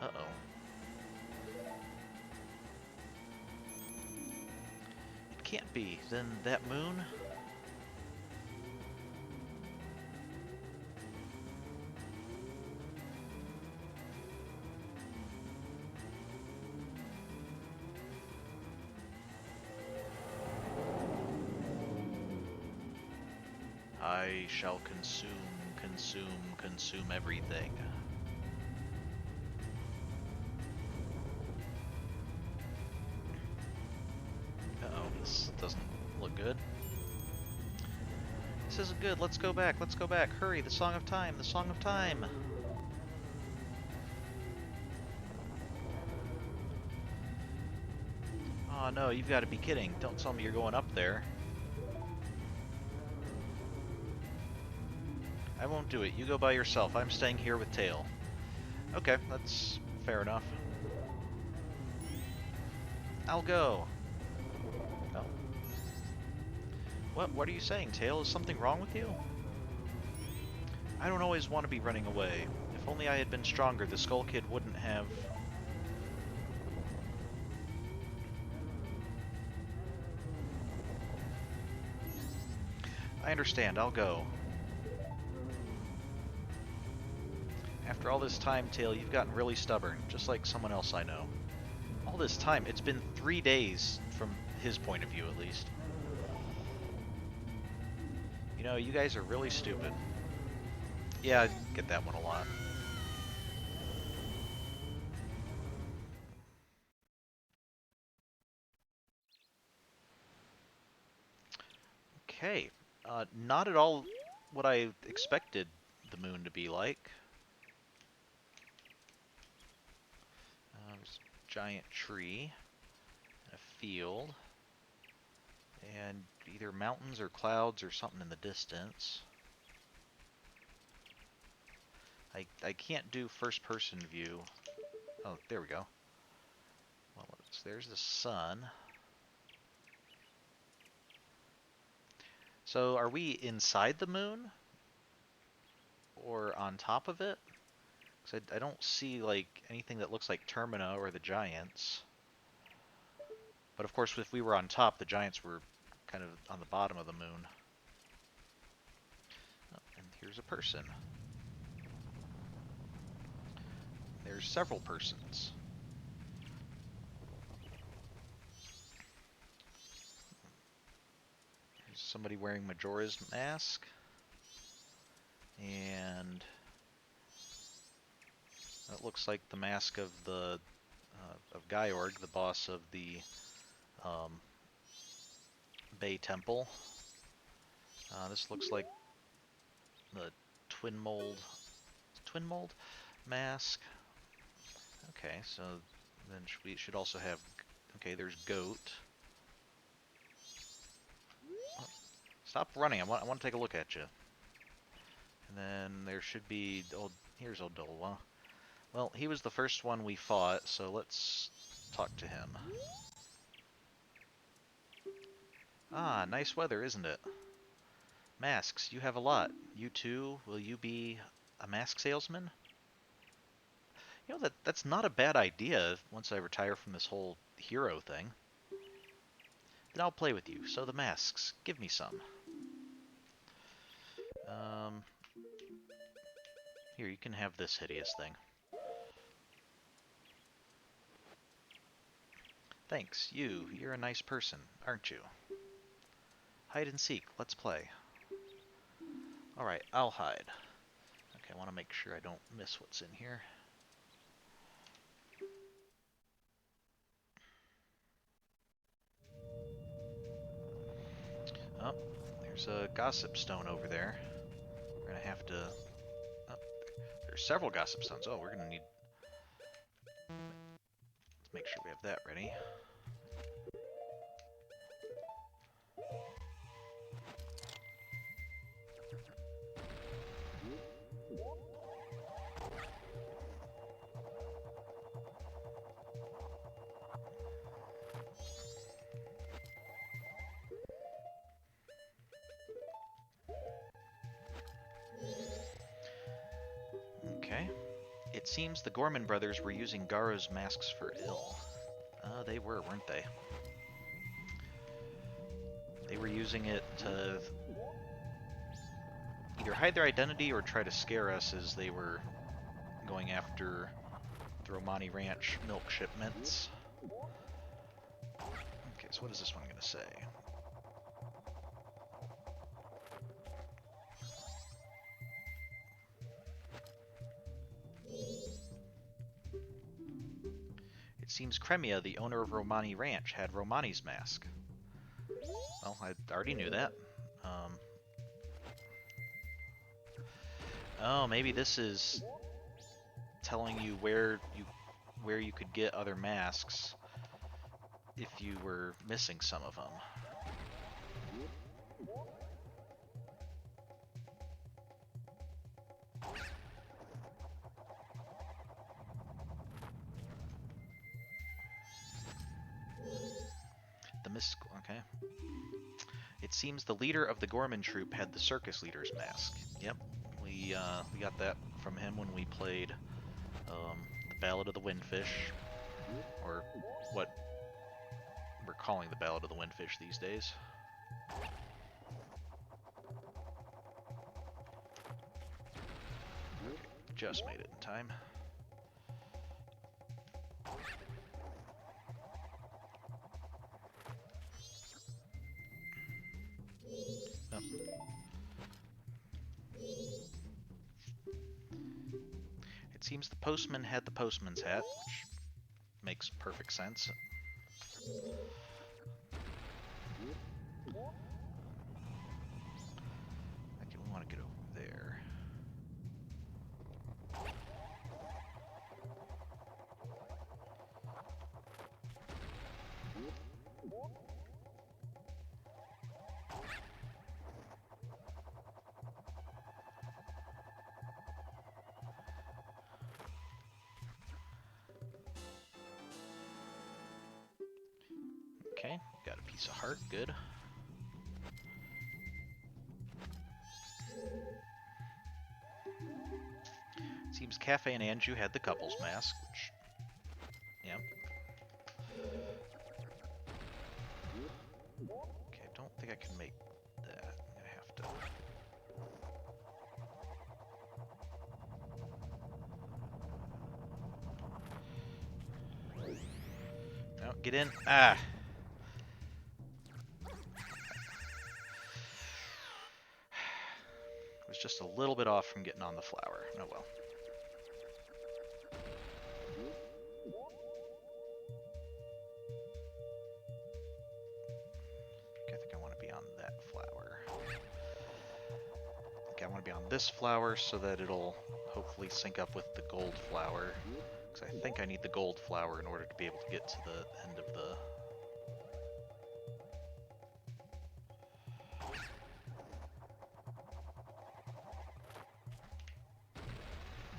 Uh-oh. It can't be. Then that moon? I shall consume everything. Uh-oh, this doesn't look good. This isn't good. Let's go back. Let's go back. Hurry, the Song of Time. The Song of Time. Oh no, you've got to be kidding. Don't tell me you're going up there. I won't do it. You go by yourself. I'm staying here with Tail. Okay, that's fair enough. I'll go. Oh. What are you saying, Tail? Is something wrong with you? I don't always want to be running away. If only I had been stronger, the Skull Kid wouldn't have... I understand. I'll go. After all this time, Tail, you've gotten really stubborn, just like someone else I know. All this time, it's been 3 days, from his point of view at least. You know, you guys are really stupid. Yeah, I get that one a lot. Okay. Not at all what I expected the moon to be like. There's a giant tree, a field, and either mountains or clouds or something in the distance. I can't do first-person view. Oh, there we go. Well, there's the sun. So are we inside the moon? Or on top of it? Because I don't see like anything that looks like Termina or the Giants. But of course, if we were on top, the Giants were kind of on the bottom of the moon. Oh, and here's a person. There's several persons. There's somebody wearing Majora's mask. And that looks like the mask of the of Georg, the boss of the Bay Temple. This looks like the twin mold mask. Okay, so then we should also have. Okay, there's goat. Oh, stop running! I want to take a look at you. And then there should be old. Here's Odolwa. Well, he was the first one we fought, so let's talk to him. Ah, nice weather, isn't it? Masks, you have a lot. You too? Will you be a mask salesman? You know, that's not a bad idea once I retire from this whole hero thing. Then I'll play with you. So the masks, give me some. Here, you can have this hideous thing. Thanks, you're a nice person, aren't you? Hide and seek, let's play. Alright, I'll hide. Okay, I want to make sure I don't miss what's in here. Oh, there's a gossip stone over there. We're gonna have to... Oh, there's several gossip stones. Oh, we're gonna need... Let's make sure we have that ready. Okay. It seems the Gorman brothers were using Garo's masks for ill. They were, weren't they? They were using it to either hide their identity or try to scare us as they were going after the Romani Ranch milk shipments. Okay, so what is this one going to say? It seems Cremia, the owner of Romani Ranch, had Romani's mask. Well, I already knew that. Oh, maybe this is telling you where you could get other masks. if you were missing some of them. Okay. It seems the leader of the Gorman troop had the circus leader's mask. Yep, we got that from him when we played the Ballad of the Windfish, or what we're calling the Ballad of the Windfish these days. Okay, just made it in time. Oh. It seems the postman had the postman's hat, which makes perfect sense. Okay, we want to get over there. Okay, got a piece of heart, good. Seems Cafe and Anju had the couple's mask, which, yep. Okay, I don't think I can make that. I have to. No, get in. Ah! I was just a little bit off from getting on the flower. Oh well. Okay, I think I want to be on that flower. Okay, I want to be on this flower so that it'll hopefully sync up with the gold flower. Because I think I need the gold flower in order to be able to get to the end of the...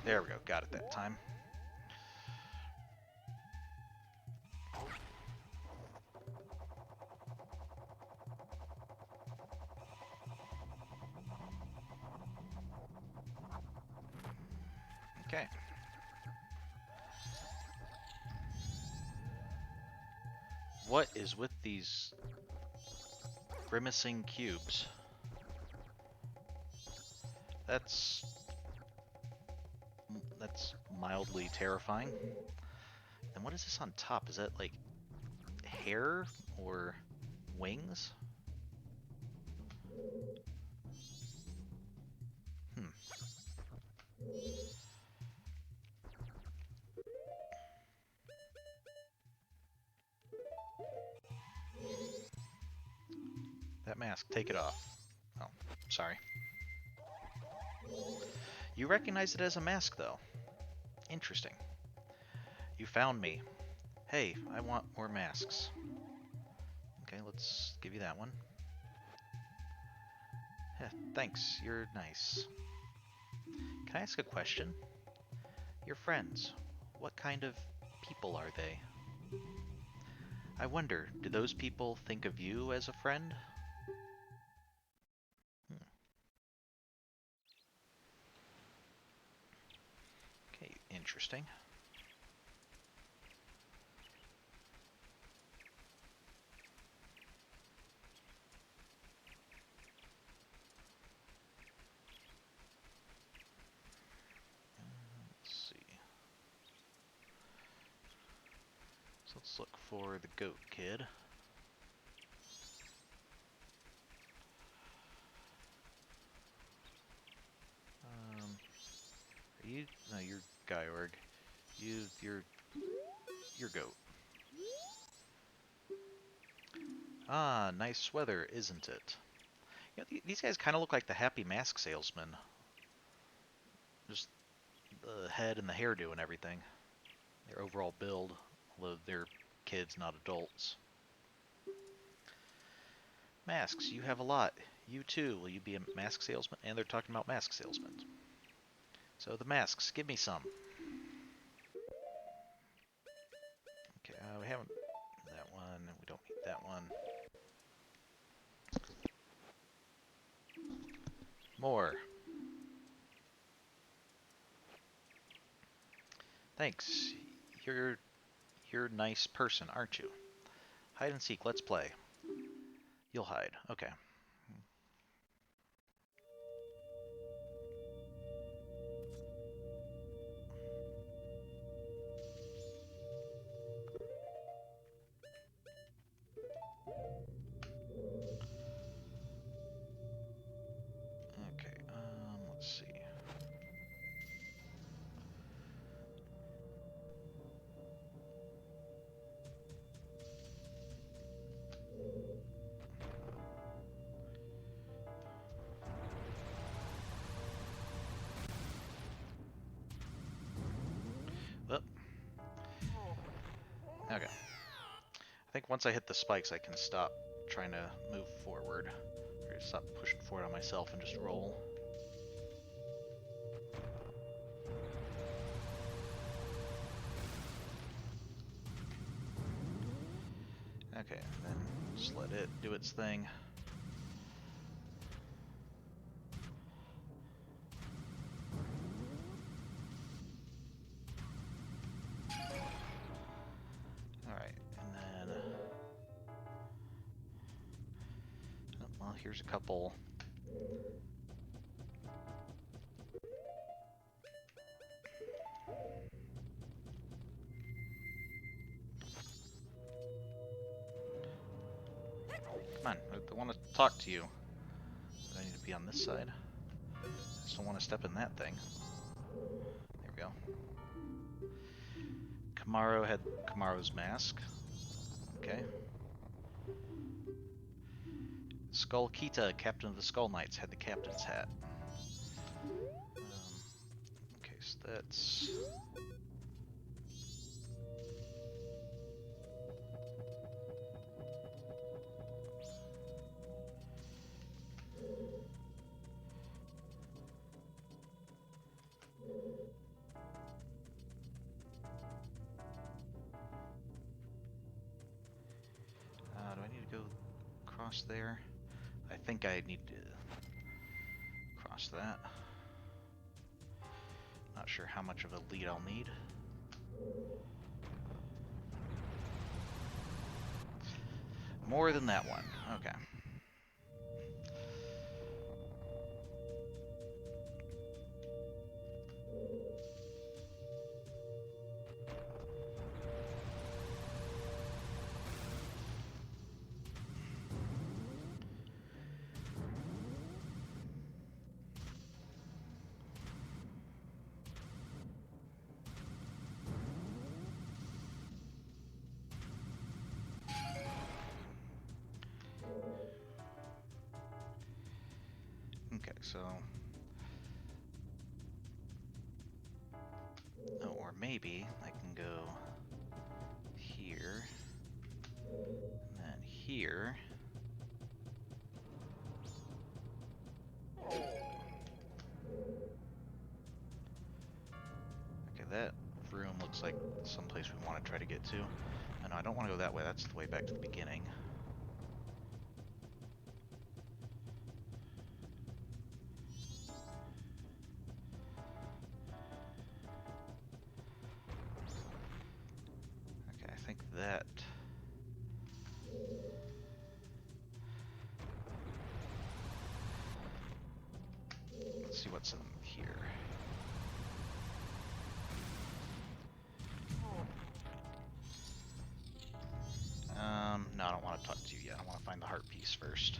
There we go, got it that time. Okay. What is with these grimacing cubes? That's mildly terrifying. And what is this on top? Is that like hair or wings? That mask, take it off. Oh, sorry. You recognize it as a mask, though. Interesting. You found me. Hey, I want more masks. Okay, let's give you that one. Thanks, you're nice. Can I ask a question? Your friends, what kind of people are they? I wonder, do those people think of you as a friend? Okay, interesting. Let's see. So let's look for the goat kid. Are you? No, you're Gyorg. You're goat. Ah, nice weather, isn't it? You know, these guys kind of look like the Happy Mask salesman. Just the head and the hairdo and everything. Their overall build, although they're kids, not adults. Masks, you have a lot. You too. Will you be a mask salesman? And they're talking about mask salesmen. So the masks, give me some. Okay, we haven't that one. We don't need that one. More. Thanks. You're a nice person, aren't you? Hide and seek. Let's play. You'll hide. Okay. Okay. Let's see. Well, okay. I think once I hit the spikes, I can stop trying to move forward. Or stop pushing forward on myself and just roll. Okay, then just let it do its thing. Alright, and then... oh, well, here's a couple... Come on, I want to talk to you. I need to be on this side. I just don't want to step in that thing. There we go. Kamaro had Kamaro's mask. Okay. Skull Kita, captain of the Skull Knights, had the captain's hat. Okay, so that's... do I need to go across there? I think I need to cross that. Not sure how much of a lead I'll need. More than that one. Okay. Okay, so... oh, or maybe I can go here, and then here. Okay, that room looks like someplace we want to try to get to. No, I don't want to go that way. That's the way back to the beginning. Okay, I think that... let's see what's in here. No, I don't want to talk to you yet. I want to find the heart piece first.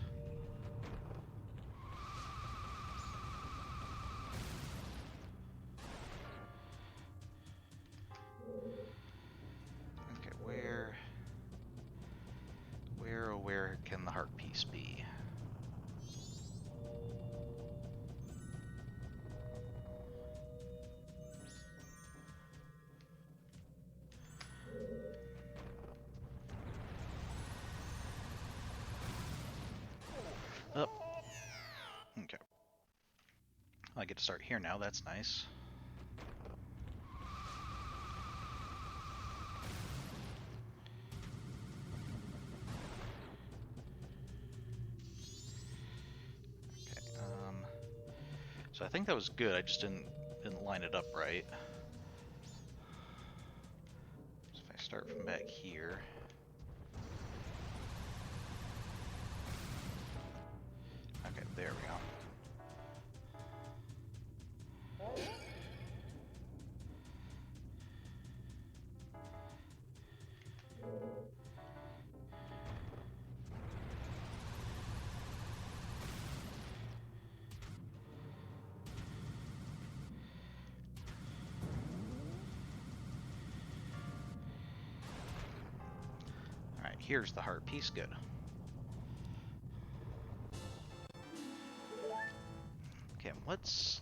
Okay, where can the heart piece be? I get to start here now, that's nice. Okay, so I think that was good, I just didn't line it up right. So if I start from back here... Okay, there we go. Alright, here's the heart piece, good. Okay, what's...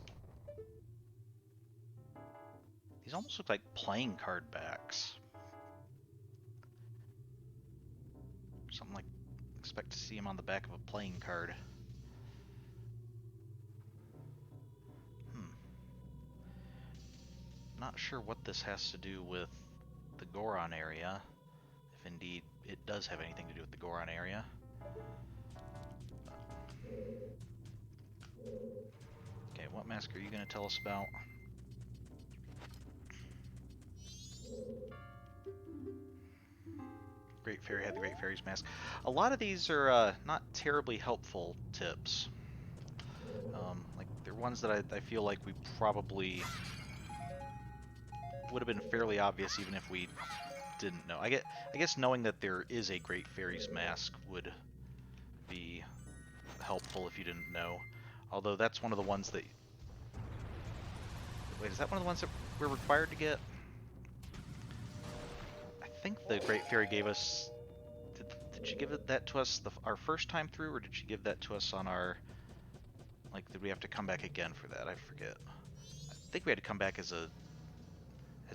These almost look like playing card backs. Something like... Expect to see him on the back of a playing card. Not sure what this has to do with the Goron area, if indeed it does have anything to do with the Goron area. Okay, what mask are you going to tell us about? Great Fairy had the Great Fairies mask. A lot of these are not terribly helpful tips. Like, they're ones that I feel like we probably would have been fairly obvious even if we didn't know. I guess knowing that there is a Great Fairies mask would be helpful if you didn't know. Although that's one of the ones that... Wait, is that one of the ones that we're required to get? I think the Great Fairy gave us... Did she give that to us our first time through, or did she give that to us on our... Like, did we have to come back again for that? I forget. I think we had to come back as a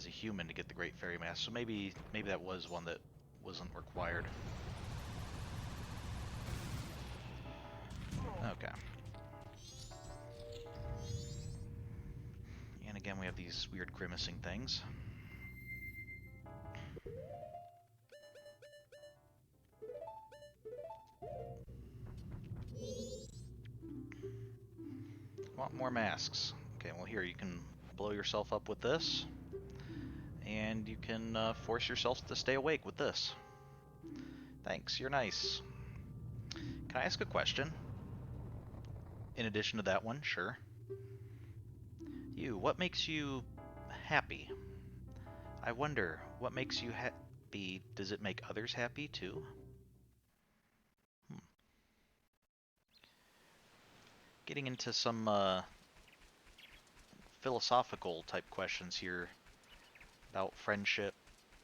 human to get the Great Fairy mask, so maybe that was one that wasn't required. Okay. And again, we have these weird grimacing things. Want more masks. Okay, well here, you can blow yourself up with this. And you can force yourself to stay awake with this. Thanks, you're nice. Can I ask a question? In addition to that one, sure. You, what makes you happy? I wonder, what makes you happy? Does it make others happy too? Getting into some philosophical type questions here about friendship.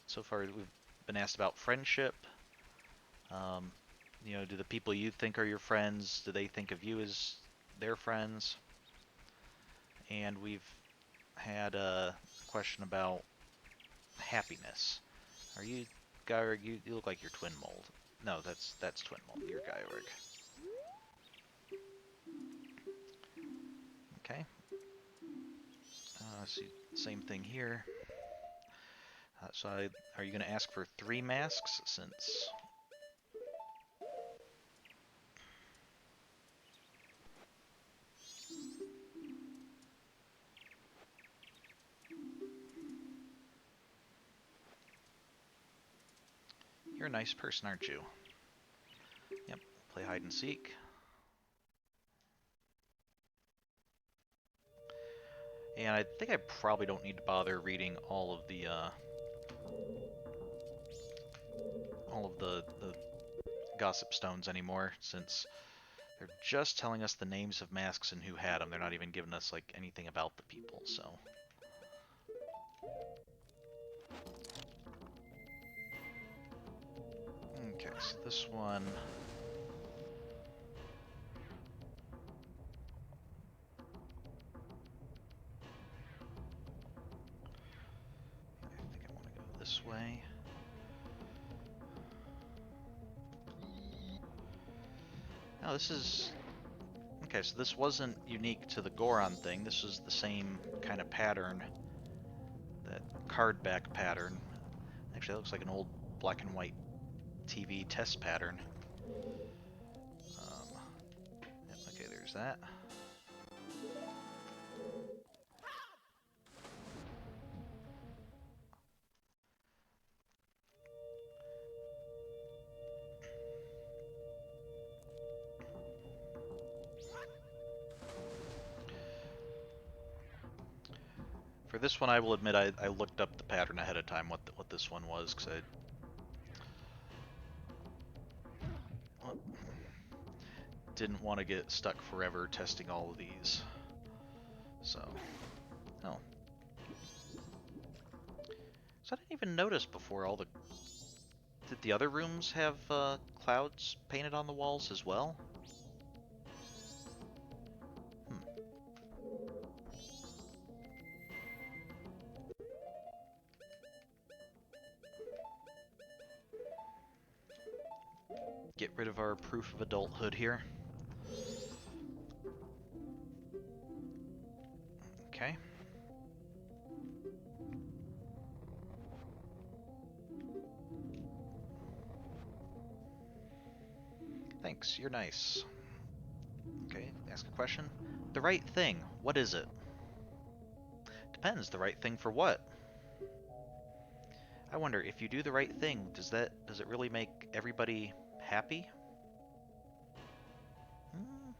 So far we've been asked about friendship. You know, do the people you think are your friends, do they think of you as their friends? And we've had a question about happiness. Are you Gyrig? You look like you're twin mold. No, that's twin mold. You're Gyrig. Okay. See, same thing here. Are you going to ask for 3 masks since... You're a nice person, aren't you? Yep, play hide and seek. And I think I probably don't need to bother reading all of the gossip stones anymore, since they're just telling us the names of masks and who had them. They're not even giving us like anything about the people, so... Okay, so this one... I think I want to go this way. Oh, this is... Okay, so this wasn't unique to the Goron thing. This is the same kind of pattern, that card back pattern. Actually, that looks like an old black and white TV test pattern. Yep, okay, there's that. For this one, I will admit I looked up the pattern ahead of time, what this one was, because I didn't want to get stuck forever testing all of these. So, oh. So I didn't even notice before all the... Did the other rooms have clouds painted on the walls as well? Get rid of our proof of adulthood here. Okay. Thanks, you're nice. Okay, ask a question. The right thing, what is it? Depends, the right thing for what? I wonder, if you do the right thing, does it really make everybody happy? Hmm.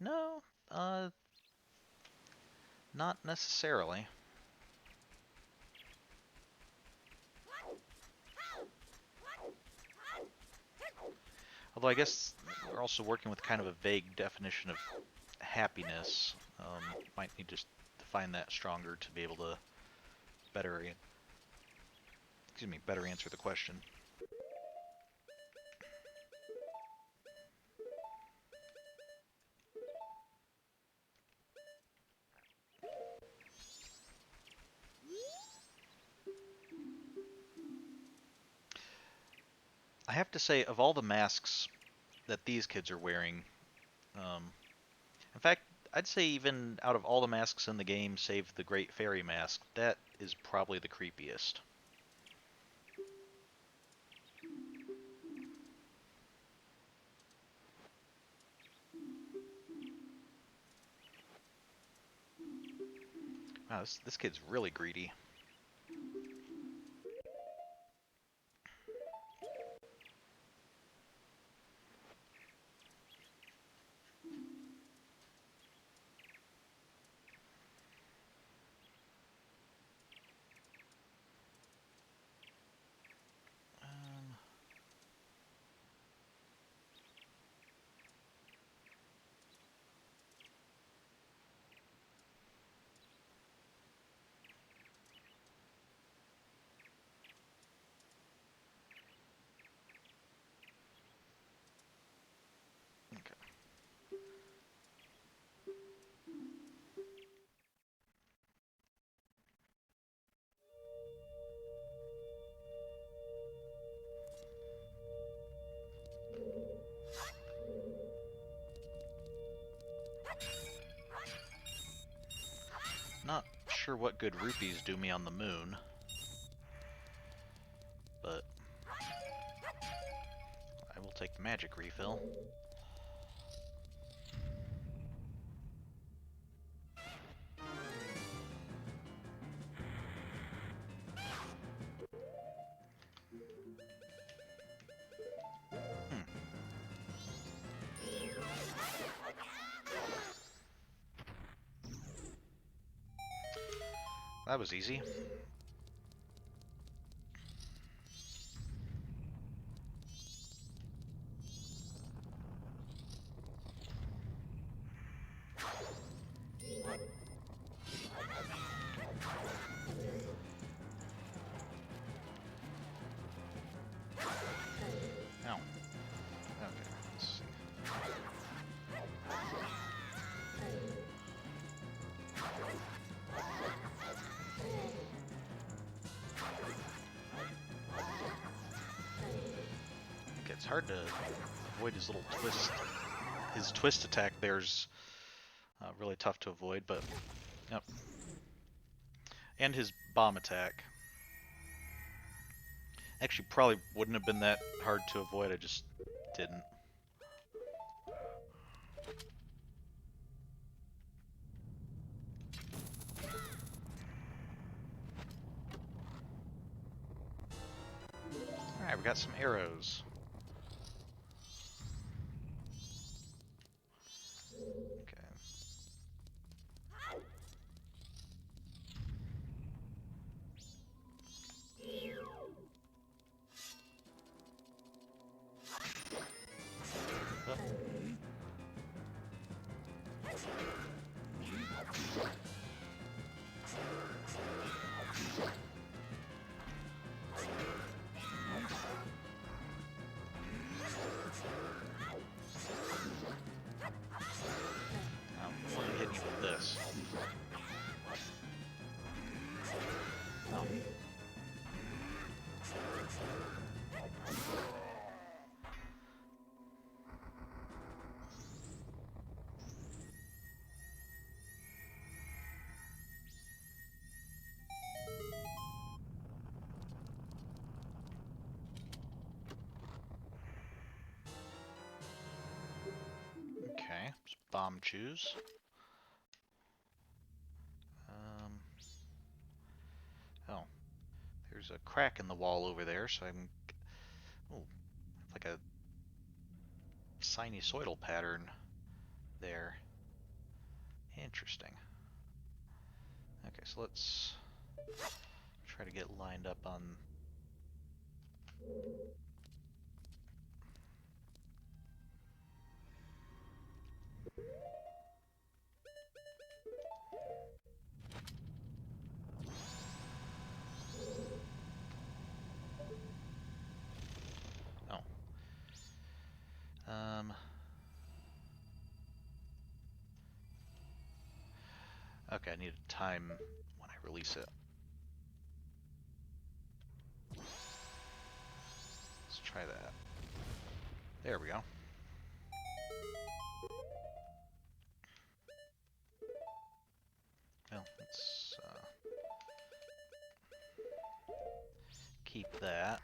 No, not necessarily. Although I guess we're also working with kind of a vague definition of happiness. Might need to define that stronger to be able to better, better answer the question. I have to say, of all the masks that these kids are wearing, in fact, I'd say even out of all the masks in the game, save the Great Fairy mask, that is probably the creepiest. Wow, this kid's really greedy. Um, okay. Not sure what good rupees do me on the moon, but I will take the magic refill. Hmm. That was easy. Ow. Okay, let's see. Okay, it's hard to avoid his little twist his twist attack there's really tough to avoid, but yep. And his bomb attack. Actually, probably wouldn't have been that hard to avoid, I just didn't. Alright, we got some arrows. Okay. Oh. Let me hit you with this. Oh. Okay, bomb choose. Oh, there's a crack in the wall over there, so I'm. Oh, like a sinusoidal pattern there. Interesting. Okay, so let's try to get lined up on. Oh. Okay, I need a time when I release it. Let's try that. There we go. Well, let's keep that.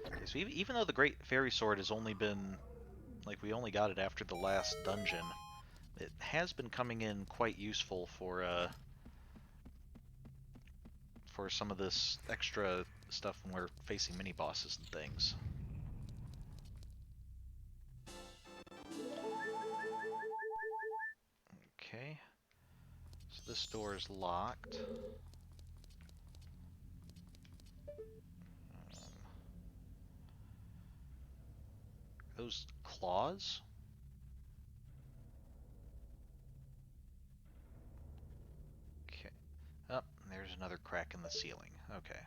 Okay, so even though the Great Fairy Sword has only been, like, we only got it after the last dungeon, it has been coming in quite useful for some of this extra stuff when we're facing mini bosses and things. Okay, so this door is locked. Those claws? Okay. Oh, there's another crack in the ceiling. Okay.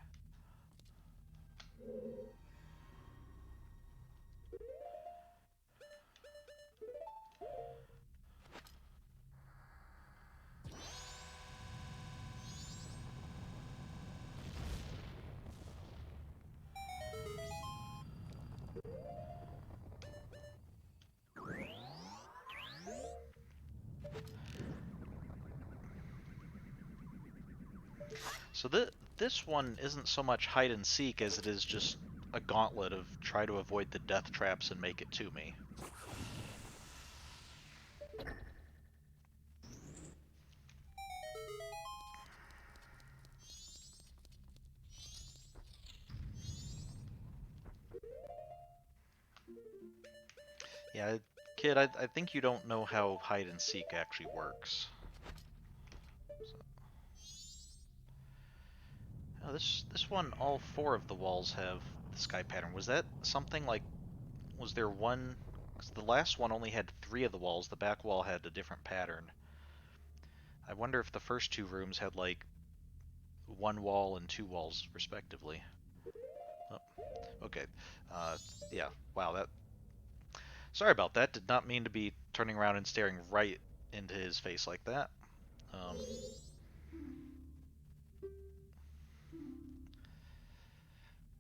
So this one isn't so much hide and seek as it is just a gauntlet of try to avoid the death traps and make it to me. Yeah, kid, I think you don't know how hide and seek actually works. So. Oh, this one, all four of the walls have the sky pattern. Was that something like, was there one? Because the last one only had three of the walls. The back wall had a different pattern. I wonder if the first two rooms had like one wall and two walls respectively. Oh, okay. Yeah. Wow. That. Sorry about that. Did not mean to be turning around and staring right into his face like that. Um,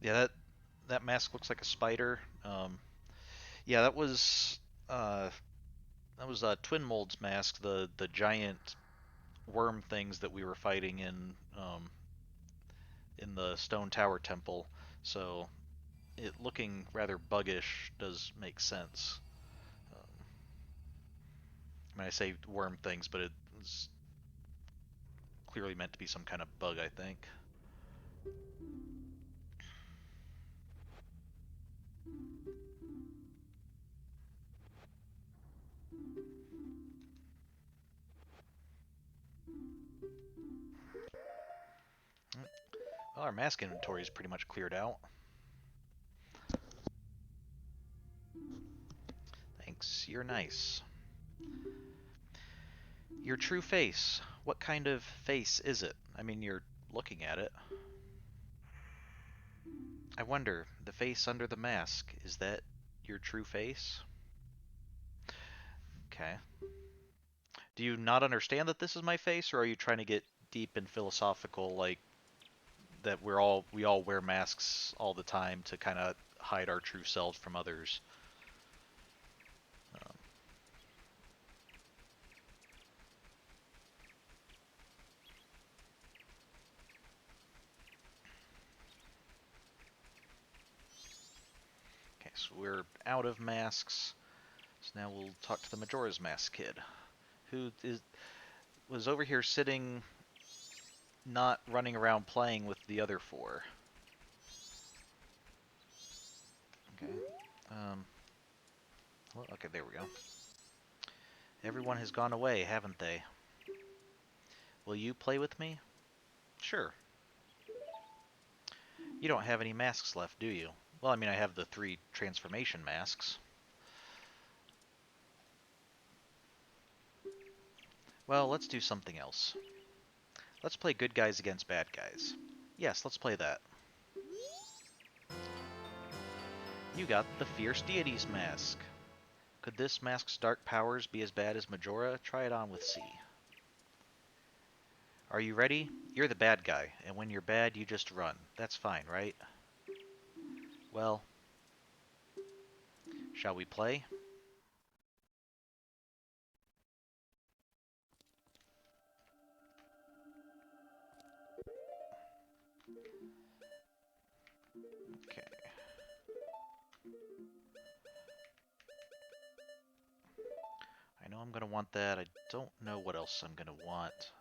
yeah. that mask looks like a spider. Yeah, that was Twin Mold's mask, the giant worm things that we were fighting in the Stone Tower Temple. So it looking rather buggish does make sense. I mean, I say worm things, but it's clearly meant to be some kind of bug, I think. Well, our mask inventory is pretty much cleared out. Thanks, you're nice. Your true face. What kind of face is it? I mean, you're looking at it. I wonder, the face under the mask, is that your true face? Okay. Do you not understand that this is my face, or are you trying to get deep and philosophical, like that we all wear masks all the time to kind of hide our true selves from others? Um, okay, so we're out of masks. So now we'll talk to the Majora's Mask kid, who was over here sitting, not running around playing with the other four. Okay. Um, well, okay, there we go. Everyone has gone away, haven't they? Will you play with me? Sure. You don't have any masks left, do you? Well, I mean, I have the 3 transformation masks. Well, let's do something else. Let's play good guys against bad guys. Yes, let's play that. You got the Fierce Deities mask. Could this mask's dark powers be as bad as Majora? Try it on with C. Are you ready? You're the bad guy, and when you're bad, you just run. That's fine, right? Well, shall we play? Okay. I know I'm going to want that. I don't know what else I'm going to want.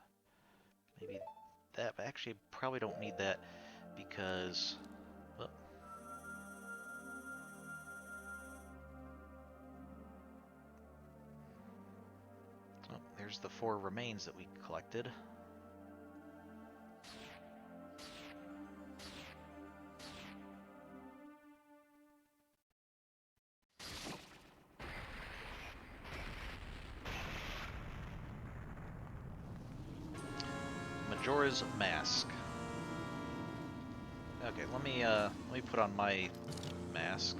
Maybe that, but actually probably don't need that because... Well, oh, there's the 4 remains that we collected. Majora's Mask. Okay, let me put on my mask.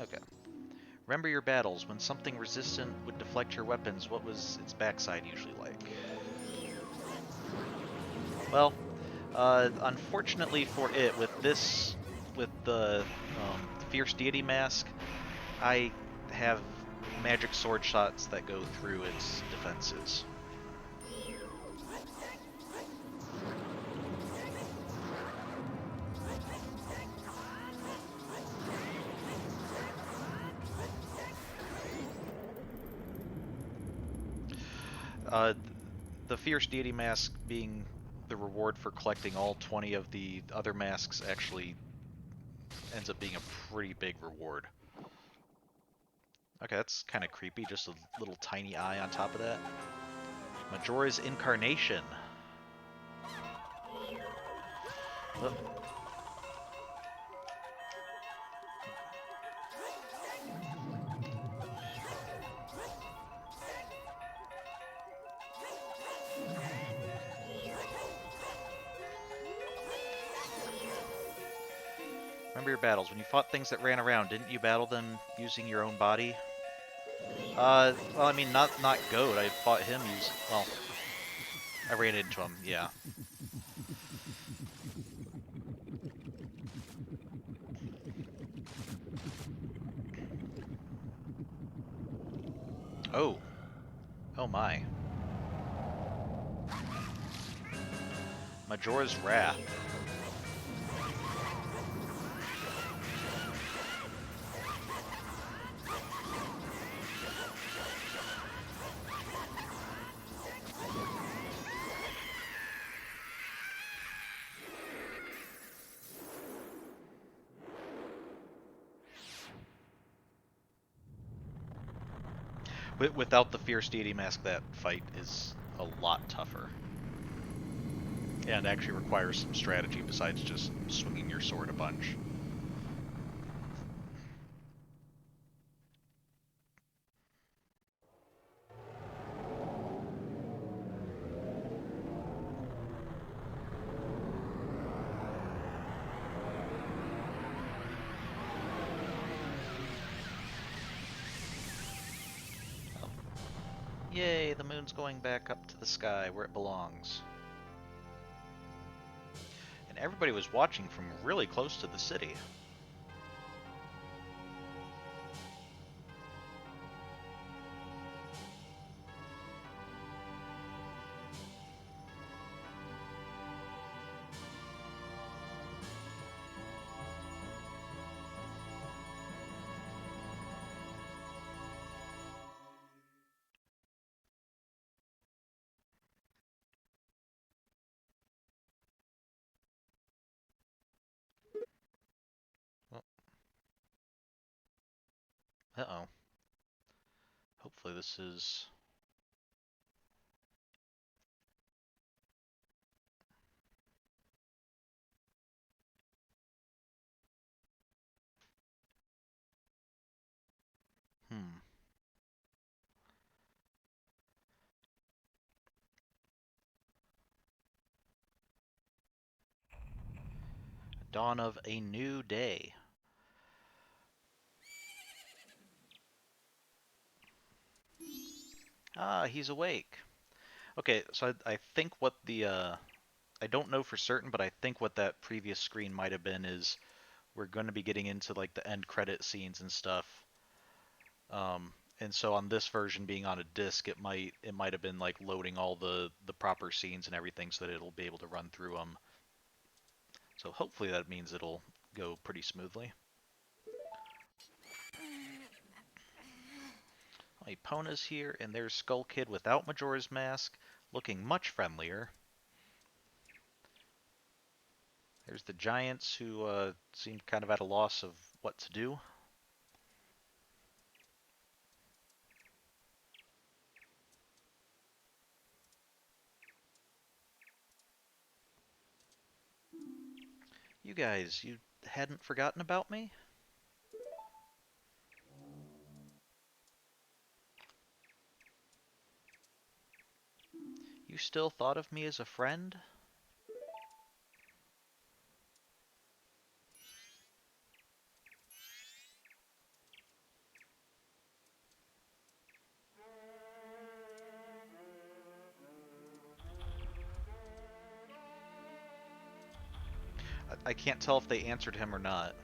Okay. Remember your battles. When something resistant would deflect your weapons, what was its backside usually like? Well, unfortunately for it, with the Fierce Deity mask, I have magic sword shots that go through its defenses. Uh, the Fierce Deity mask being the reward for collecting all 20 of the other masks actually ends up being a pretty big reward. Okay, that's kind of creepy, just a little tiny eye on top of that. Majora's Incarnation. Oh. Remember your battles. When you fought things that ran around, didn't you battle them using your own body? Well, I mean, not Goat. I fought him using... Well, I ran into him, yeah. Oh, oh my. Majora's Wrath. Without the Fierce Deity Mask, that fight is a lot tougher. And actually requires some strategy besides just swinging your sword a bunch. Oh. Yay, the moon's going back up to the sky where it belongs. And everybody was watching from really close to the city. Well, uh-oh. Hopefully this is... Hmm. Dawn of a new day. Ah, he's awake. Okay, so I think what I don't know for certain, but I think what that previous screen might have been is we're going to be getting into like the end credit scenes and stuff. And so on this version being on a disc, it might have been like loading all the proper scenes and everything so that it'll be able to run through them. So hopefully that means it'll go pretty smoothly. Epona's here, and there's Skull Kid without Majora's Mask, looking much friendlier. There's the Giants, who seem kind of at a loss of what to do. You guys, you hadn't forgotten about me? You still thought of me as a friend? I can't tell if they answered him or not.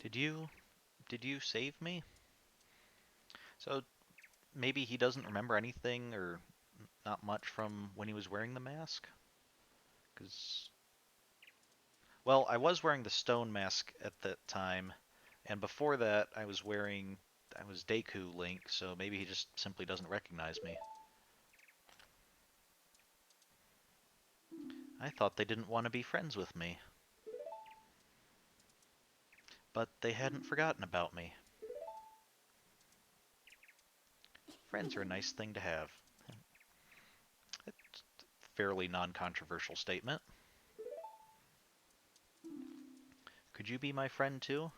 Did you did you save me? So maybe he doesn't remember anything or not much from when he was wearing the mask? Cuz well, I was wearing the stone mask at that time, and before that I was Deku Link, so maybe he just simply doesn't recognize me. I thought they didn't want to be friends with me, but they hadn't forgotten about me. Friends are a nice thing to have. It's a fairly non-controversial statement. Could you be my friend too?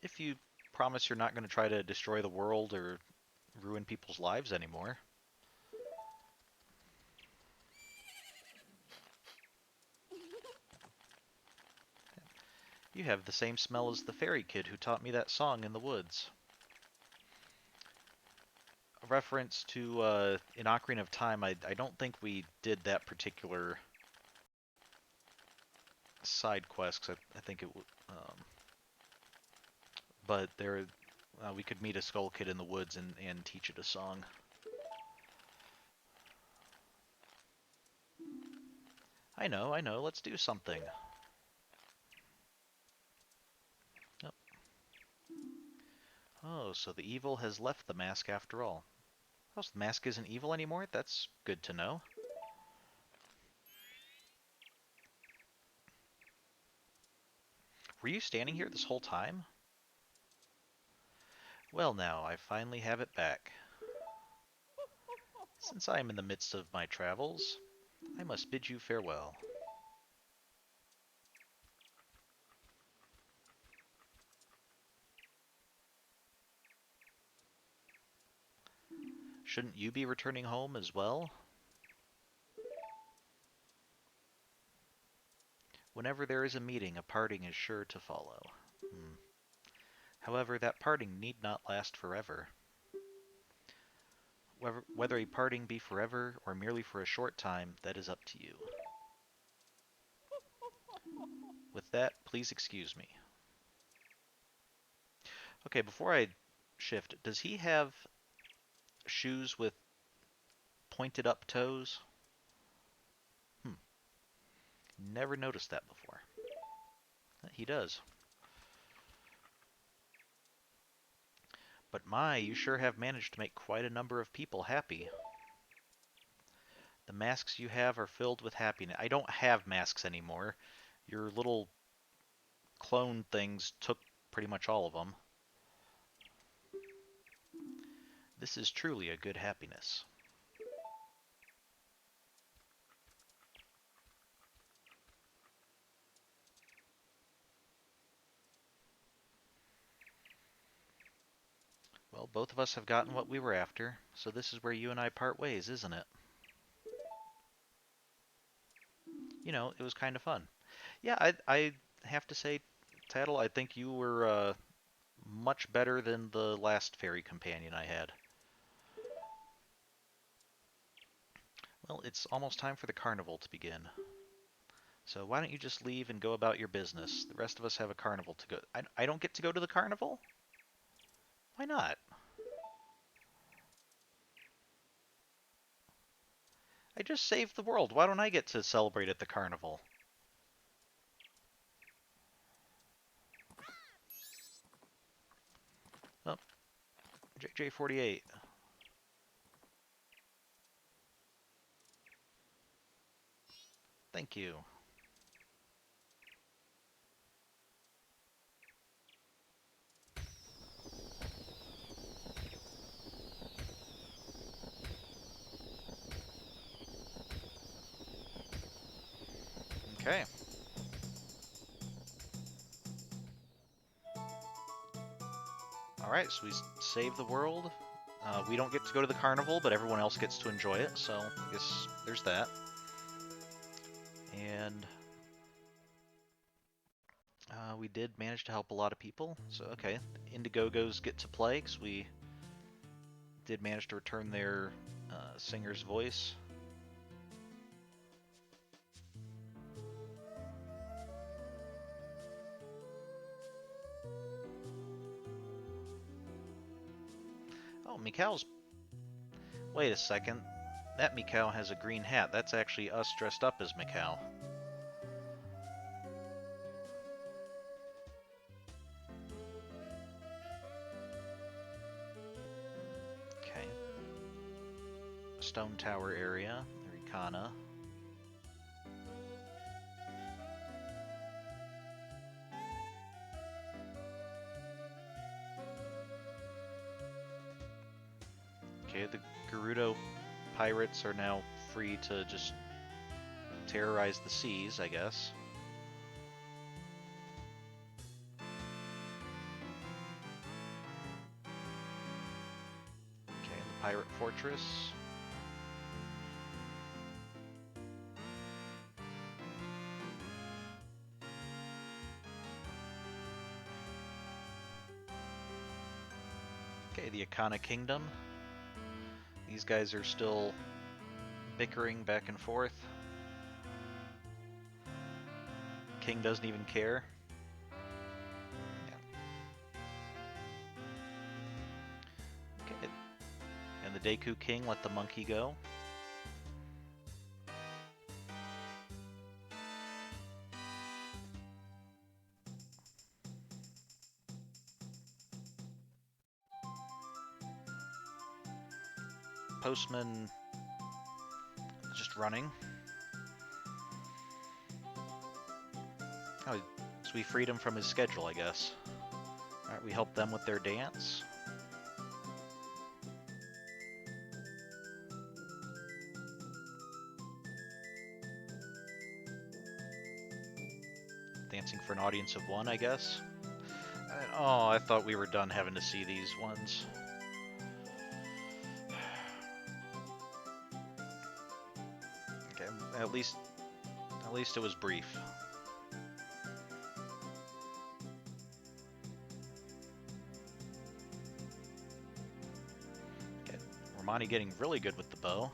If you promise you're not going to try to destroy the world or ruin people's lives anymore. You have the same smell as the fairy kid who taught me that song in the woods. A reference to in Ocarina of Time, I don't think we did that particular side quest, 'cause I think it would, but there, we could meet a skull kid in the woods and teach it a song. I know, let's do something. Yep. Oh, so the evil has left the mask after all. Oh, so the mask isn't evil anymore? That's good to know. Were you standing here this whole time? Well now, I finally have it back. Since I am in the midst of my travels, I must bid you farewell. Shouldn't you be returning home as well? Whenever there is a meeting, a parting is sure to follow. However, that parting need not last forever. Whether a parting be forever or merely for a short time, that is up to you. With that, please excuse me. Okay, before I shift, does he have shoes with pointed up toes? Never noticed that before. He does. But my, you sure have managed to make quite a number of people happy. The masks you have are filled with happiness. I don't have masks anymore. Your little clone things took pretty much all of them. This is truly a good happiness. Well, both of us have gotten what we were after, so this is where you and I part ways, isn't it? You know, it was kind of fun. Yeah, I have to say, Tattle, I think you were much better than the last fairy companion I had. Well, it's almost time for the carnival to begin. So why don't you just leave and go about your business? The rest of us have a carnival to go. I don't get to go to the carnival? Why not? I just saved the world. Why don't I get to celebrate at the carnival? Oh, JJ48. Thank you. Okay. Alright, so we save the world. We don't get to go to the carnival, but everyone else gets to enjoy it, so I guess there's that. And we did manage to help a lot of people, so okay. Indiegogos get to play, because we did manage to return their singer's voice. Oh, Mikau's... Wait a second. That Mikau has a green hat. That's actually us dressed up as Mikau. Okay. Stone Tower area, Rikana. Okay, the Gerudo pirates are now free to just terrorize the seas, I guess. Okay, the pirate fortress. Okay, the Akana Kingdom. These guys are still bickering back and forth. King doesn't even care. Yeah. Okay. And the Deku King let the monkey go. Postman is just running. Oh, so we freed him from his schedule, I guess. Alright, we helped them with their dance. Dancing for an audience of one, I guess. Oh, I thought we were done having to see these ones. Okay, at least it was brief. Okay, Romani getting really good with the bow.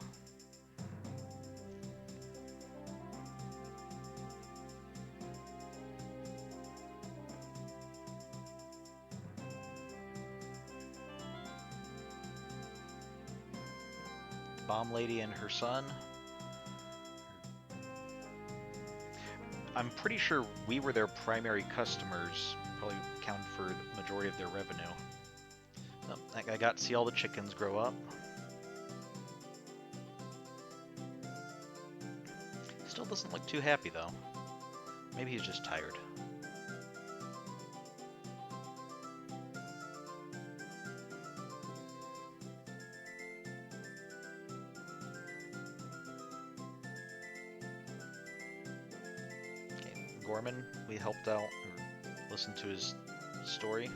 Bomb Lady and her son. I'm pretty sure we were their primary customers, probably accounted for the majority of their revenue. Oh, that guy got to see all the chickens grow up. Still doesn't look too happy though. Maybe he's just tired. Gorman, we helped out, or listened to his story.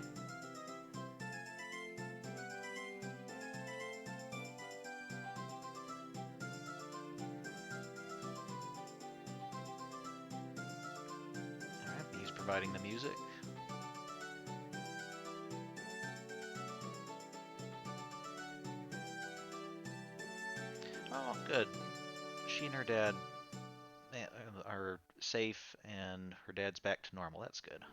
Alright, he's providing the music. Oh, good. She and her dad are safe, and her dad's back to normal. That's good.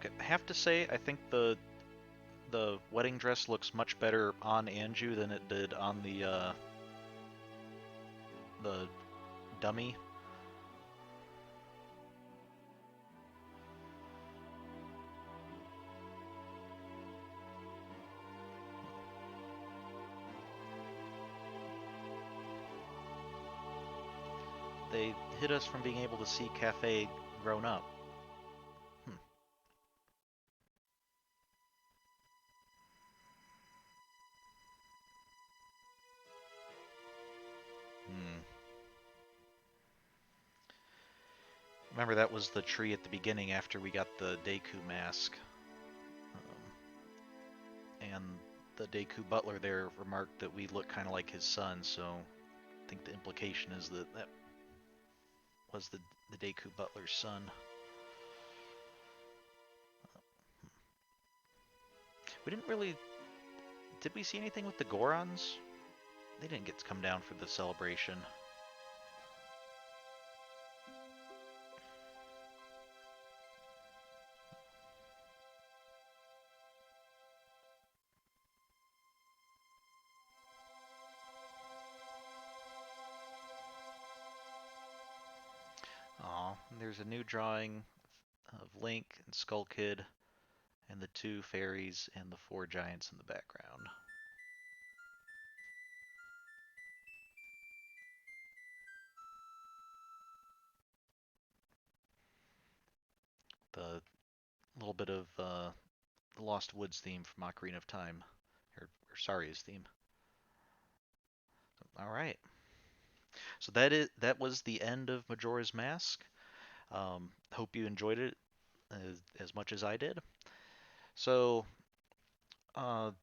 Okay, I have to say, I think the wedding dress looks much better on Anju than it did on the dummy. They hid us from being able to see Cafe grown up. Hmm. Hmm. Remember, that was the tree at the beginning after we got the Deku mask. And the Deku butler there remarked that we look kind of like his son, so I think the implication is that that was the Deku butler's son. We didn't really... Did we see anything with the Gorons? They didn't get to come down for the celebration. Aw, there's a new drawing of Link and Skull Kid and the two fairies and the four giants in the background. The little bit of the Lost Woods theme from Ocarina of Time, or Saria's theme. All right. So that was the end of Majora's Mask. Hope you enjoyed it as much as I did. So,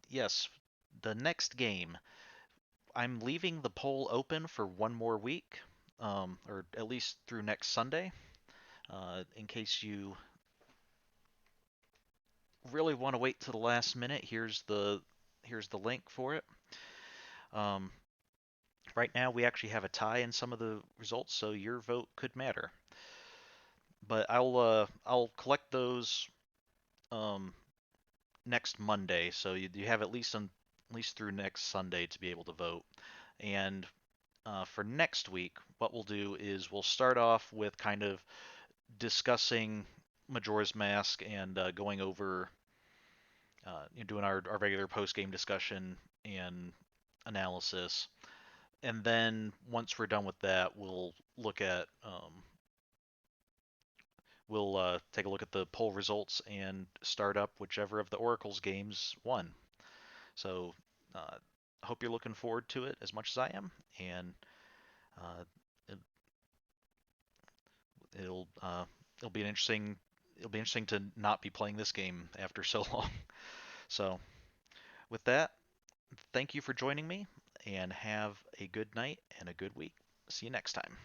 yes, the next game, I'm leaving the poll open for one more week, or at least through next Sunday, in case you really want to wait to the last minute. Here's the link for it. Um, right now, we actually have a tie in some of the results, so your vote could matter. But I'll collect those um, next Monday, so you have at least through next Sunday to be able to vote. And for next week, what we'll do is we'll start off with kind of discussing Majora's Mask and going over, doing our regular post game discussion and analysis. And then once we're done with that, we'll take a look at the poll results and start up whichever of the Oracle's games won. So, uh, I hope you're looking forward to it as much as I am, and uh, it, it'll uh, it'll be an interesting it'll be interesting to not be playing this game after so long. So, with that, thank you for joining me, and have a good night and a good week. See you next time.